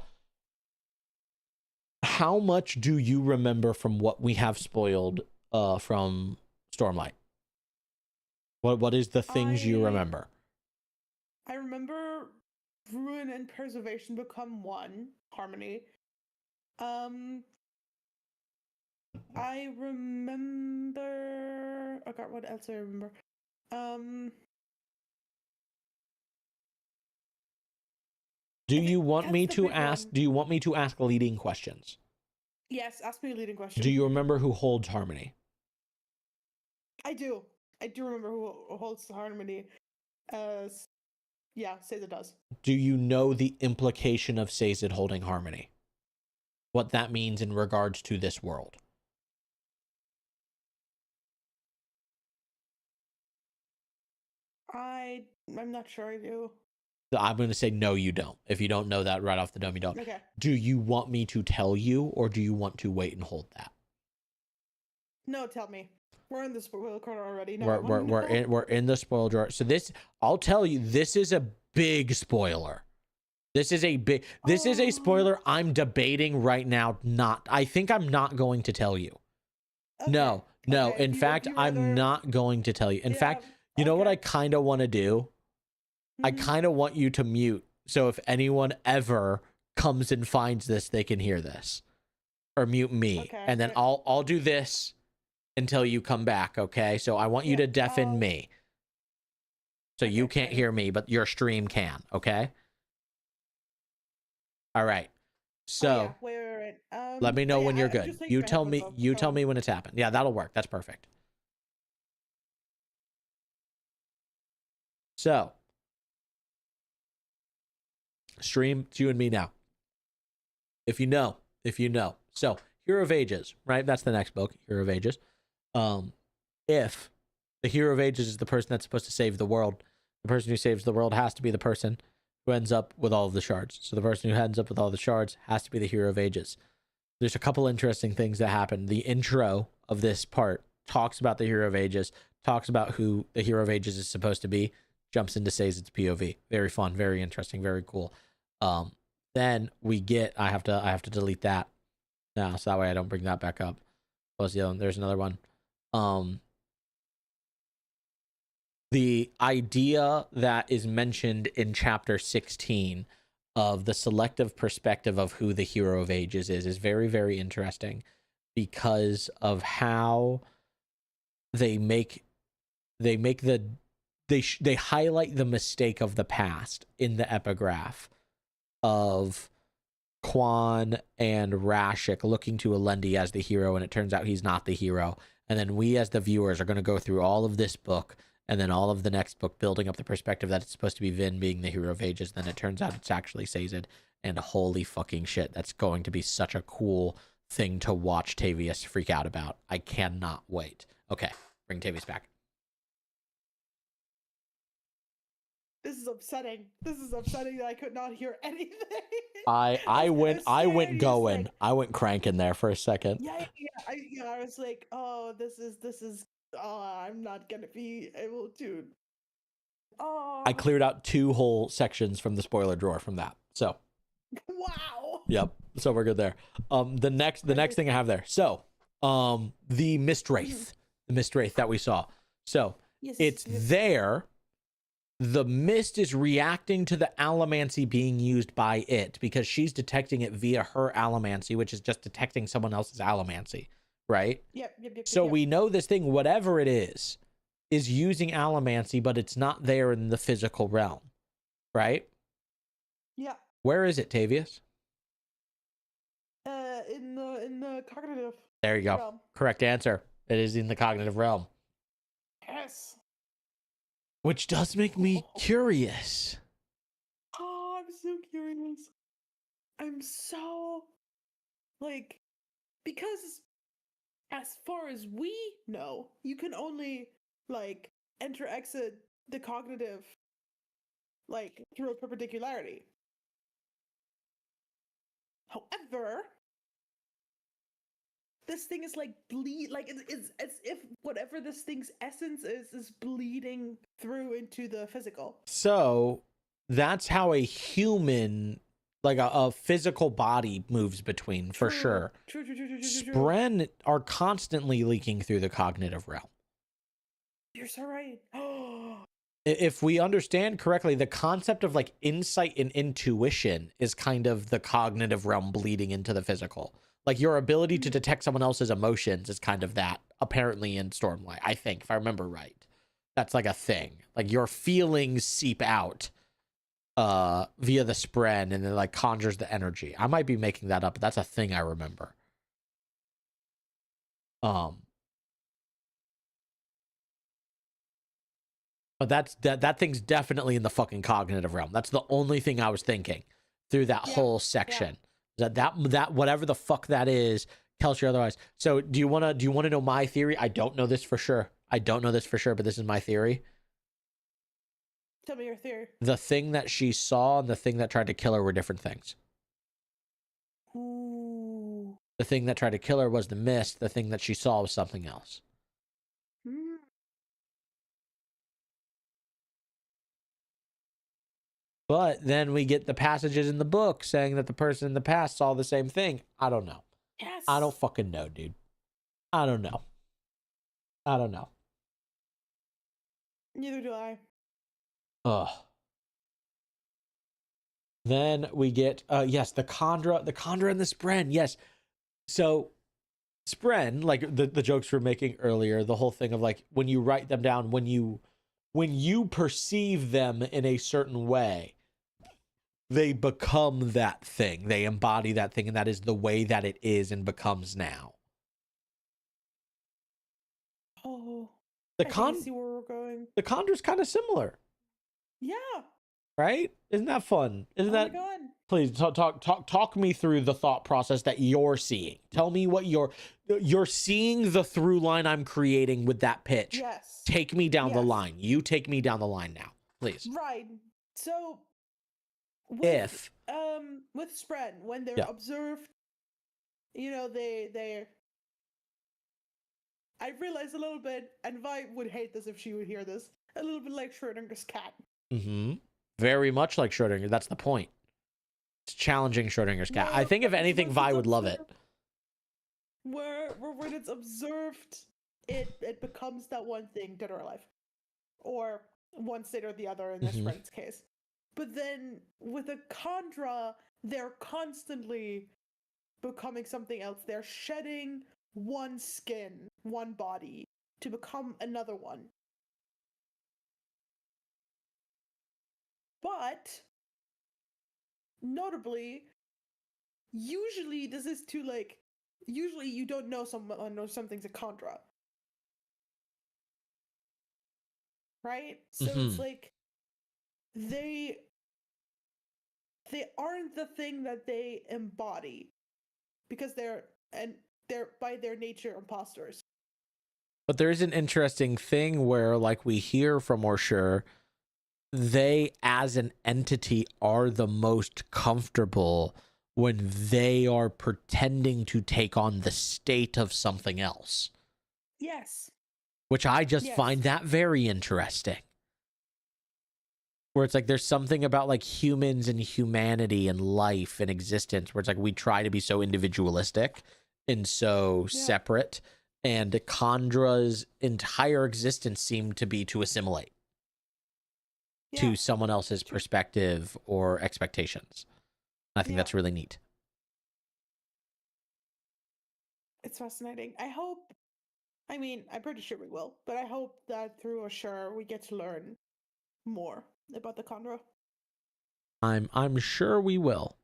how much do you remember from what we have spoiled from Stormlight? What is the things you remember? I remember ruin and preservation become one harmony. I remember. Oh god, what else do I remember? Do you want that's me the to big ask? one. Do you want me to ask leading questions? Yes, ask me a leading question. Do you remember who holds harmony? I do. I do remember who holds the harmony. Yeah, Seiza does. Do you know the implication of Sazed holding harmony? What that means in regards to this world? I'm not sure I do. I'm going to say no, you don't. If you don't know that right off the dome, you don't. Okay. Do you want me to tell you, or do you want to wait and hold that? No, tell me. We're in the spoiler corner already. No, We're in the spoiler drawer. So this, I'll tell you, this is a big spoiler. This is a spoiler I'm debating right now. I think I'm not going to tell you. Okay. No. Okay. In fact, I'm not going to tell you. In fact, you know what I kind of want to do? I kind of want you to mute, so if anyone ever comes and finds this, they can hear this, or mute me, Okay, and then I'll do this until you come back. Okay, so I want you to deafen me, so you can't hear me, but your stream can. Okay. All right. So wait. let me know when you're I'm good. just taking You my tell me. headphones off, You so- tell me when it's happened. Yeah, that'll work. That's perfect. So. Stream, it's you and me now. If you know. So, Hero of Ages, right? That's the next book, Hero of Ages. If the Hero of Ages is the person that's supposed to save the world, the person who saves the world has to be the person who ends up with all of the shards. So the person who ends up with all the shards has to be the Hero of Ages. There's a couple interesting things that happen. The intro of this part talks about the Hero of Ages, talks about who the Hero of Ages is supposed to be, jumps into Sazed's POV. Very fun, very interesting, very cool. Then we get, I have to delete that now, so that way I don't bring that back up. Close the other one. There's another one. The idea that is mentioned in chapter 16 of the selective perspective of who the Hero of Ages is very, very interesting, because of how they highlight the mistake of the past in the epigraph of Quan and Rashik looking to Alendi as the hero, and it turns out he's not the hero. And then we as the viewers are going to go through all of this book and then all of the next book, building up the perspective that it's supposed to be Vin being the Hero of Ages. Then it turns out it's actually Sazed, and holy fucking shit, that's going to be such a cool thing to watch Tavius freak out about. I cannot wait. Okay, bring Tavius back. This is upsetting. That I could not hear anything. I went going. Like, I went cranking there for a second. Yeah. I was like, oh, this is. Oh, I'm not gonna be able to. Oh. I cleared out 2 whole sections from the spoiler drawer from that. So. Wow. Yep. So we're good there. The next thing I have there. So, the Mistwraith, that we saw. So it's there. The mist is reacting to the allomancy being used by it because she's detecting it via her allomancy, which is just detecting someone else's allomancy, right? Yep. So we know this thing, whatever it is using allomancy, but it's not there in the physical realm, right? Where is it, Tavius? In the cognitive There you go. realm. Correct answer. It is in the cognitive realm. Yes. Which does make me curious. Oh, I'm so curious. I'm so like, because as far as we know, you can only like enter exit the cognitive like through a perpendicularity. However, this thing is like it's as if whatever this thing's essence is bleeding through into the physical. So that's how a human, like a physical body, moves between, for sure. True. Spren are constantly leaking through the cognitive realm. You're so right. Oh, If we understand correctly, the concept of like insight and intuition is kind of the cognitive realm bleeding into the physical. Like your ability to detect someone else's emotions is kind of that, apparently, in Stormlight. I think, if I remember right, that's like a thing. Like your feelings seep out via the spren, and it like conjures the energy. I might be making that up, but that's a thing I remember. But that thing's definitely in the fucking cognitive realm. That's the only thing I was thinking through that whole section. That whatever the fuck that is, Kelsey or otherwise. So do you wanna know my theory? I don't know this for sure. But this is my theory. tell me your theory. The thing that she saw and the thing that tried to kill her were different things. Ooh. The thing that tried to kill her was the mist. The thing that she saw was something else. Hmm. But then we get the passages in the book saying that the person in the past saw the same thing. I don't know. Yes. I don't fucking know, dude. I don't know. Neither do I. Ugh. Then we get yes, the Khandra and the Spren. Yes. So Spren, like the jokes we're making earlier, the whole thing of like when you write them down, when you perceive them in a certain way, they become that thing. They embody that thing, and that is the way that it is and becomes now. Oh. The I think I see where we're going. The Khandra's kind of similar, Yeah. right? Isn't that fun? Isn't Oh that? my god. Please talk me through the thought process that you're seeing. Tell me what you're seeing, the through line I'm creating with that pitch. Yes. Take me down the Yes. line. You take me down the line now, please. Right. So If with Spren, when they're Yeah. observed, you know, they I realized a little bit, and Vi would hate this if she would hear this, a little bit like Schrodinger's cat. very much like Schrodinger. That's the point. It's challenging Schrodinger's cat. I Where think if anything, once Vi it's would love it. observed- Where when it's observed, it becomes that one thing, dead or alive, or one state or the other in this Mhm. friend's case. But then with a Khandra, they're constantly becoming something else. They're shedding one skin, one body, to become another one. But notably, usually this is to like, usually you don't know someone or something's a Khandra. Right? So it's like they aren't the thing that they embody because they're by their nature imposters. But there is an interesting thing where, like we hear from Orsher, they as an entity are the most comfortable when they are pretending to take on the state of something else. Yes. Which I just Yes. find that very interesting. Where it's like there's something about like humans and humanity and life and existence where it's like we try to be so individualistic and so separate, and Khandra's entire existence seemed to be to assimilate to someone else's perspective or expectations. I think that's really neat. It's fascinating. I mean, I'm pretty sure we will, but I hope that through Ashur we get to learn more about the Khandra. I'm sure we will.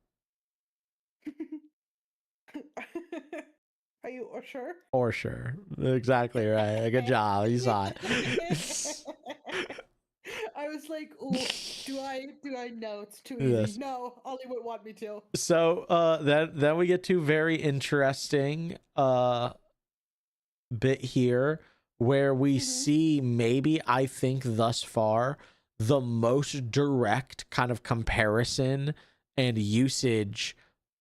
Are you sure? For sure. Exactly right. Good job. You saw it. I was like, "Ooh, do I know? It's too Yes. easy." No, Ollie would want me to. So then we get to very interesting bit here where we see maybe, I think thus far, the most direct kind of comparison and usage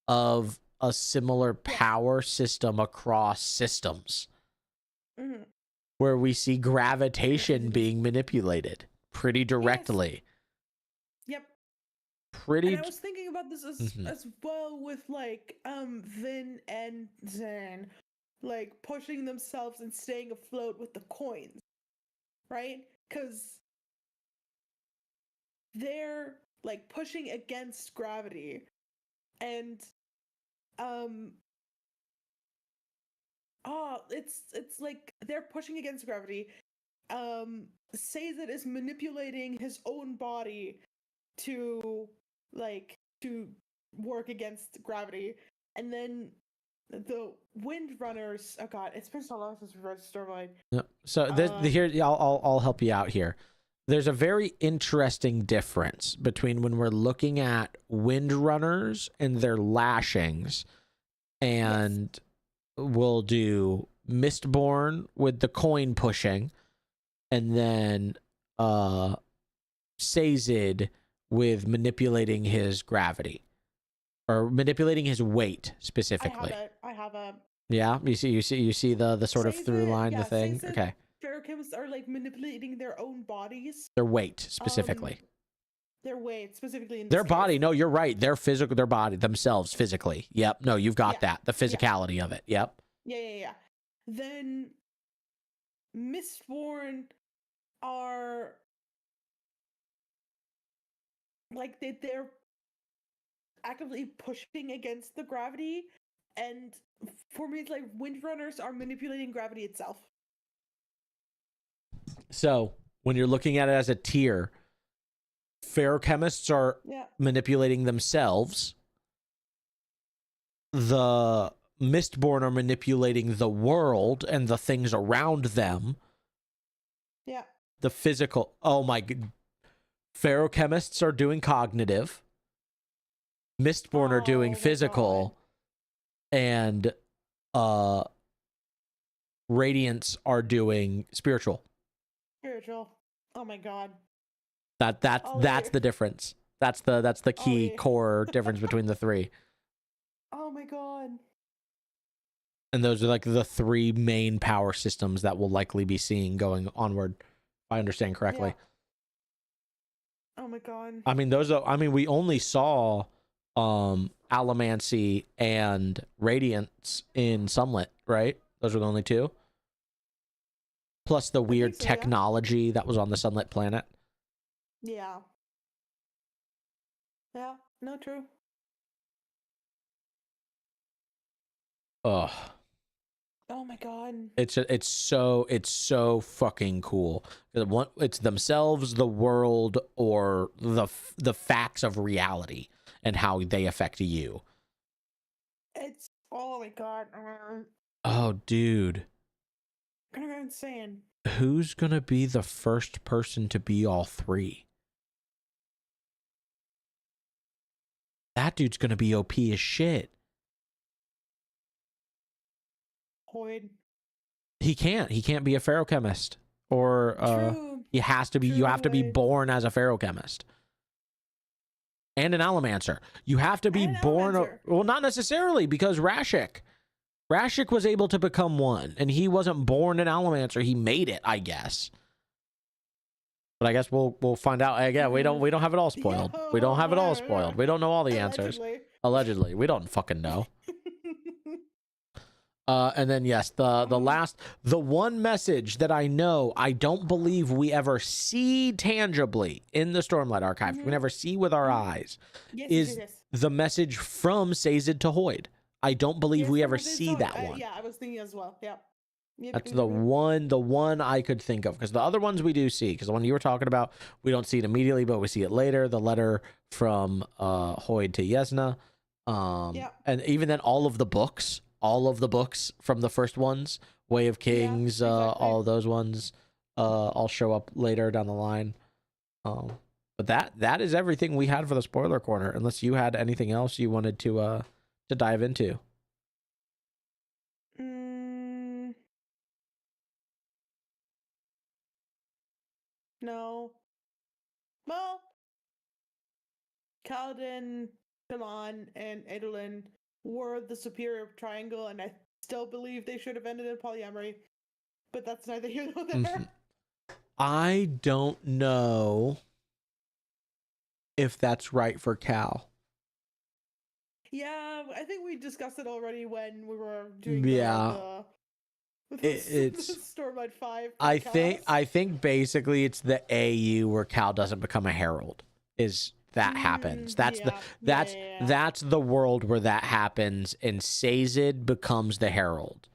of a similar power system across systems, where we see gravitation being manipulated pretty directly. Yep. Pretty. And I was thinking about this as well with like Vin and Zan, like pushing themselves and staying afloat with the coins, right? Because they're like pushing against gravity, and it's like they're pushing against gravity. Sazed is manipulating his own body to work against gravity, and then the Windrunners. Oh god, it's been so long since we've read Stormlight. Yep. So here, I'll help you out here. There's a very interesting difference between when we're looking at Windrunners and their lashings, and we'll do Mistborn with the coin pushing, and then Sazed with manipulating his gravity or manipulating his weight specifically. I have a. Yeah, you see the sort of through line, the thing. Sazed, Okay. Ferrochemists are like manipulating their own bodies. Their weight specifically. Their weight specifically in Their body. No, you're right. Their physical, their body themselves physically. Yep. No, you've got that. The physicality of it. Yep. Yeah. Then Mistborn are like they're actively pushing against the gravity, and for me it's like Windrunners are manipulating gravity itself. So when you're looking at it as a tier, ferrochemists are manipulating themselves. The Mistborn are manipulating the world and the things around them. Yeah. The physical. Oh my god. Ferrochemists are doing cognitive. Mistborn are doing physical. And Radiants are doing spiritual. Oh my god. That's the difference. That's the key core difference between the three. Oh my god. And those are like the three main power systems that we'll likely be seeing going onward, if I understand correctly. Yeah. Oh my god. I mean, we only saw Allomancy and Radiance in Sunlit, right? Those were the only two. Plus the weird technology that was on the Sunlit planet. Yeah. Yeah, no, true. Ugh. Oh my god. It's so fucking cool. It's themselves, the world, or the facts of reality and how they affect you. It's oh my god. Oh, dude. I'm gonna go insane. Who's gonna be the first person to be all three? That dude's gonna be OP as shit. Hoyd. He can't be a ferrochemist, or he has to be. You have to be born as a ferrochemist and an allomancer. You have to be born. Well, not necessarily, because Rashik was able to become one, and he wasn't born an allomancer. He made it, I guess. But I guess we'll find out. Again, we don't have it all spoiled. We don't have it all spoiled. We don't know all the answers. Allegedly, we don't fucking know. And then yes, the one message that I know I don't believe we ever see tangibly in the Stormlight Archive, we never see with our eyes, is the message from Sazed to Hoyd. I don't believe we ever see that one. Yeah, I was thinking as well. Yeah. Yep, That's yep, the yep. one I could think of, because the other ones we do see, because the one you were talking about, we don't see it immediately, but we see it later. The letter from Hoyd to Yesna, Yeah. and even then, all of the books from the first ones, Way of Kings, exactly. all of those ones, all show up later down the line. But that is everything we had for the spoiler corner, unless you had anything else you wanted to dive into. No. Well, Kaladin, Pilan, and Adolin were the superior triangle, and I still believe they should have ended in polyamory. But that's neither here nor there. Mhm. I don't know if that's right for Cal. Yeah, I think we discussed it already when we were doing Yeah. the It's Stormlight 5 I podcast. think basically it's the AU where Cal doesn't become a herald. Is that happens. That's yeah, that's the world where that happens, and Sazed becomes the herald.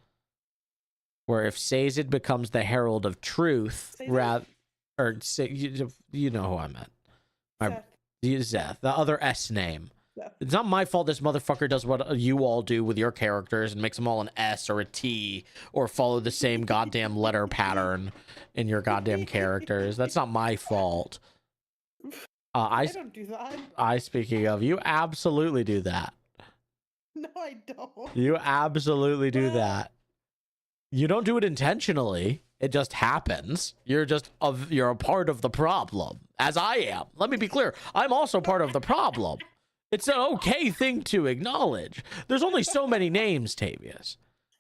Where if Sazed becomes the herald of truth, Sazed? you know who I meant. Seth. Zeth, the other S name. Seth. It's not my fault this motherfucker does what you all do with your characters and makes them all an S or a T or follow the same goddamn letter pattern in your goddamn characters. That's not my fault. I don't do that. Speaking of, you absolutely do that. No, I don't. You absolutely do that. You don't do it intentionally. It just happens. You're a part of the problem, as I am. Let me be clear. I'm also part of the problem. It's an okay thing to acknowledge. There's only so many names, Tavius.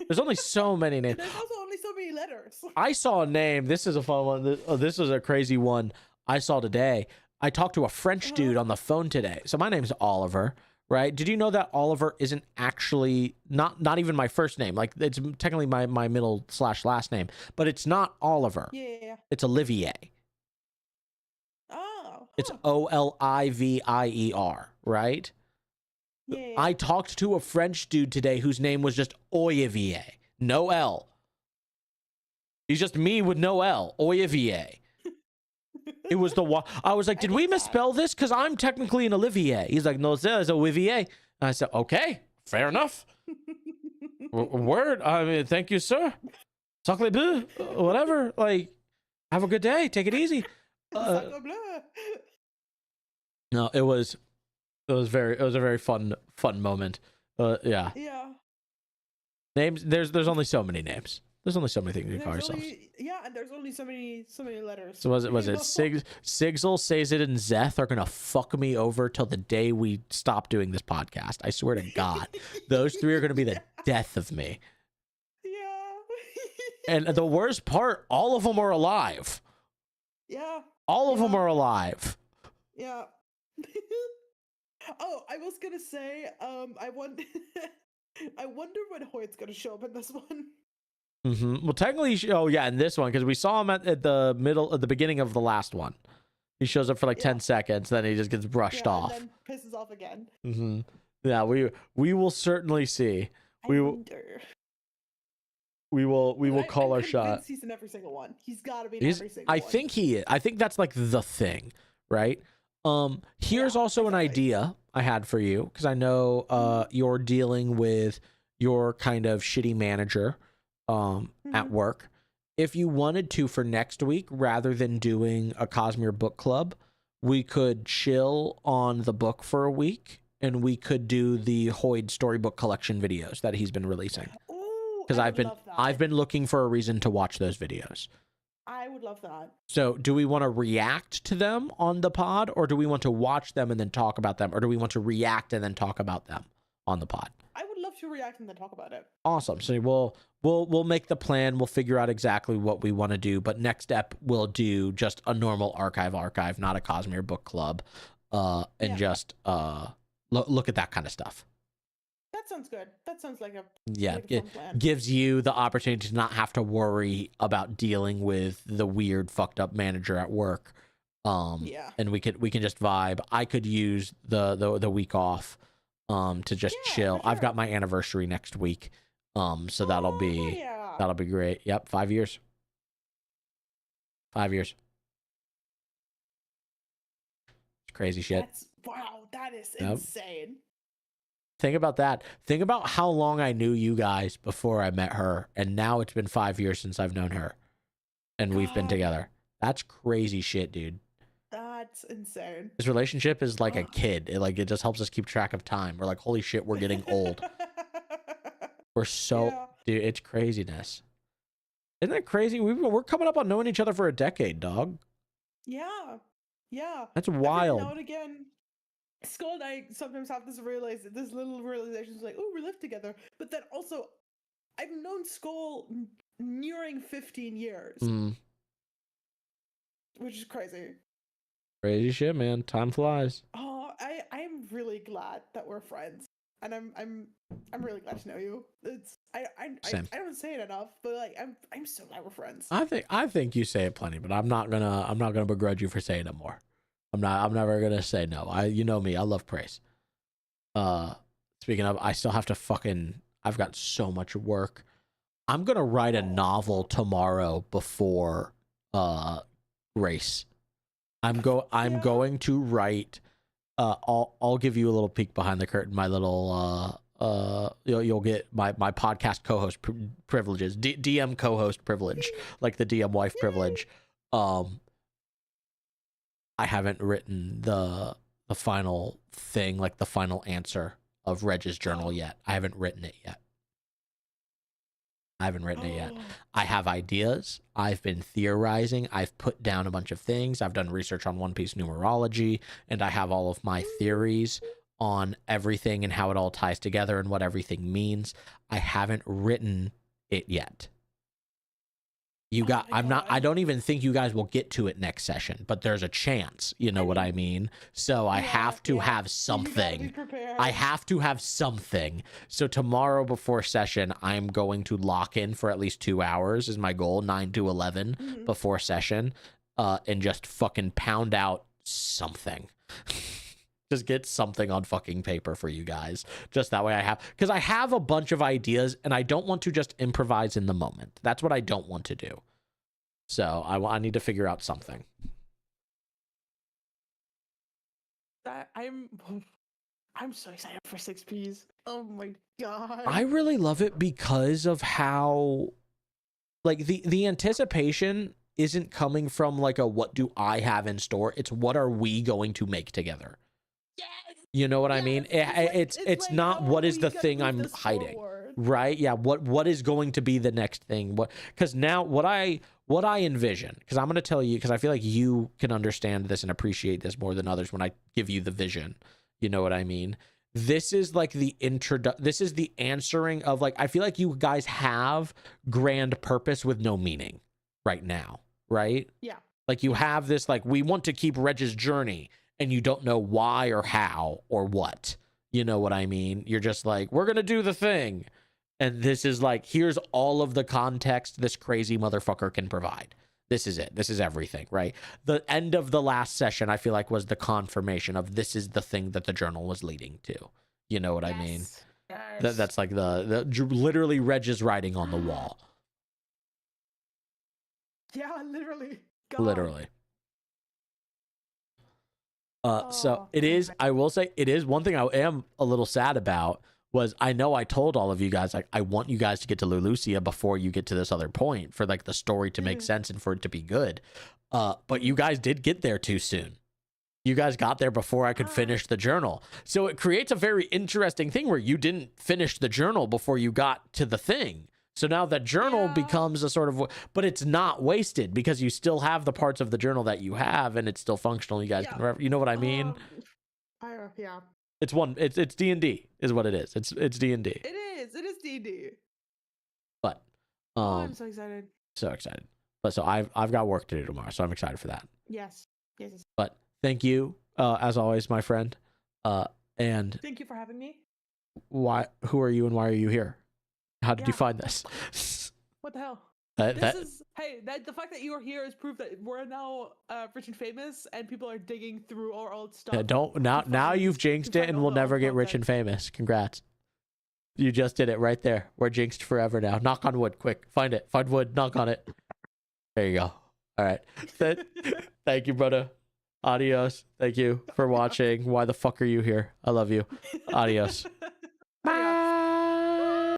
There's only so many names. There's also only so many letters. I saw a name. This is a fun one. This is a crazy one I saw today. I talked to a French dude on the phone today. So my name's Oliver, right? Did you know that Oliver isn't actually not even my first name? Like, it's technically my middle / last name, but it's not Oliver. Yeah. It's Olivier. Oh. It's Olivier, right? Yeah. I talked to a French dude today whose name was just Olivier. No L. He's just me with no L. Olivier. It was I was like, did we misspell this? Because I'm technically an Olivier. He's like, no, it's Olivier. And I said, okay, fair enough. Word. I mean, thank you, sir. Sacre bleu. Whatever. Like, have a good day. Take it easy. Sacre bleu. No, it was a very fun moment. Yeah. Yeah. Names. There's only so many names. There's only so many things we call ourselves. And there's only so many letters. So was it Sigil, Sazed, and Zeth are gonna fuck me over till the day we stop doing this podcast. I swear to God, those three are gonna be the death of me. Yeah. And the worst part, all of them are alive. Yeah. All of them are alive. Yeah. Oh, I was gonna say, I wonder when Hoyt's gonna show up in this one. Mm-hmm. Well, technically, in this one, because we saw him at the beginning of the last one. He shows up for like 10 seconds, then he just gets brushed off. And then pisses off again. Mm-hmm. Yeah, we will certainly see. We will call our shot. He's in every single one. He's got to be in every single one. I think he is. I think that's like the thing, right? Here's also an idea I had for you, because I know you're dealing with your kind of shitty manager at work. If you wanted to, for next week, rather than doing a Cosmere book club, we could chill on the book for a week, and we could do the Hoyd storybook collection videos that he's been releasing. Because I've been looking for a reason to watch those videos. I would love that. So do we want to react to them on the pod, or do we want to watch them and then talk about them, or do we want to react and then talk about them on the pod? I would love to react and then talk about it. Awesome. So we'll make the plan. We'll figure out exactly what we want to do. But next step, we'll do just a normal archive, not a Cosmere book club, and just look at that kind of stuff. That sounds good. That sounds like a fun plan. Gives you the opportunity to not have to worry about dealing with the weird, fucked up manager at work. And we can just vibe. I could use the week off to just chill. Sure. I've got my anniversary next week. So that'll Oh, be yeah. that'll be great. Yep, 5 years. 5 years. It's crazy shit. Wow, that is Yep. insane. Think about that. Think about how long I knew you guys before I met her, and now it's been 5 years since I've known her, and we've been God. together. That's crazy shit, dude. That's insane. This relationship is like a Ugh. kid. It just helps us keep track of time. We're like, holy shit, we're getting old. We're so, Yeah. dude, it's craziness. Isn't that crazy? We're coming up on knowing each other for a decade, dog. Yeah. Yeah. That's Every wild. now and again, Skull and I sometimes have this little realization, like, oh, we live together. But then also, I've known Skull nearing 15 years, Mm, which is crazy. crazy shit, man. Time flies. Oh, I'm really glad that we're friends, and I'm really glad to know you. Same. I don't say it enough, but like I'm so glad we're friends. I think you say it plenty, but I'm not gonna begrudge you for saying it more. I'm never gonna say no. You know me, I love praise. Speaking of, I still have to I've got so much work. I'm gonna write a novel tomorrow before race. I'm going to write. I'll give you a little peek behind the curtain. My little you'll get my podcast co-host privileges, DM co-host privilege, like the DM wife privilege. I haven't written the final thing, like the final answer of Reg's journal yet. I haven't written it yet. I have ideas. I've been theorizing. I've put down a bunch of things. I've done research on One Piece numerology, and I have all of my theories on everything and how it all ties together and what everything means. I haven't written it yet. I don't even think you guys will get to it next session, but there's a chance, you know what I mean? So I have to have something. I have to have something. So tomorrow before session, I'm going to lock in for at least 2 hours is my goal, 9 to 11 before session, and just fucking pound out something. Just get something on fucking paper for you guys. Just that way because I have a bunch of ideas and I don't want to just improvise in the moment. That's what I don't want to do. So I need to figure out something. I'm so excited for 6Ps. Oh my god. I really love it because of how, like, the anticipation isn't coming from like a what do I have in store? It's what are we going to make together? You know what I mean? It's like, not how what are is we the gonna thing move I'm this hiding, forward? right? Yeah. What is going to be the next thing? Because now what I envision, because I'm going to tell you, because I feel like you can understand this and appreciate this more than others when I give you the vision. You know what I mean? This is like this is the answering of, like, I feel like you guys have grand purpose with no meaning right now, right? Yeah. Like you have this, like, we want to keep Reg's journey, and you don't know why or how or what. You know what I mean? You're just like, we're going to do the thing. And this is like, here's all of the context this crazy motherfucker can provide. This is it. This is everything, right? The end of the last session, I feel like, was the confirmation of this is the thing that the journal was leading to. You know what I mean? Yes. That's like the literally Reg's writing on the wall. Yeah, literally. God. Literally. So Oh, it is, I will say, it is one thing I am a little sad about was I know I told all of you guys, like, I want you guys to get to Lulucia before you get to this other point for, like, the story to make sense and for it to be good. But you guys did get there too soon. You guys got there before I could finish the journal. So it creates a very interesting thing where you didn't finish the journal before you got to the thing. So now the journal becomes a sort of, but it's not wasted because you still have the parts of the journal that you have and it's still functional. You guys can, you know what I mean? Yeah. It's D&D is what it is. It's D&D. It is D&D. But I'm so excited. So excited. But so I've got work to do tomorrow, so I'm excited for that. Yes. But thank you, as always, my friend. And Thank you for having me. who are you and why are you here? How did you find this? What the hell? The fact that you are here is proof that we're now rich and famous, and people are digging through our old stuff. now you've jinxed it, and we'll never get rich and famous. Congrats. You just did it right there. We're jinxed forever now. Knock on wood, quick. Find it. Find wood. Knock on it. There you go. All right. Thank you, brother. Adios. Thank you for watching. Why the fuck are you here? I love you. Adios.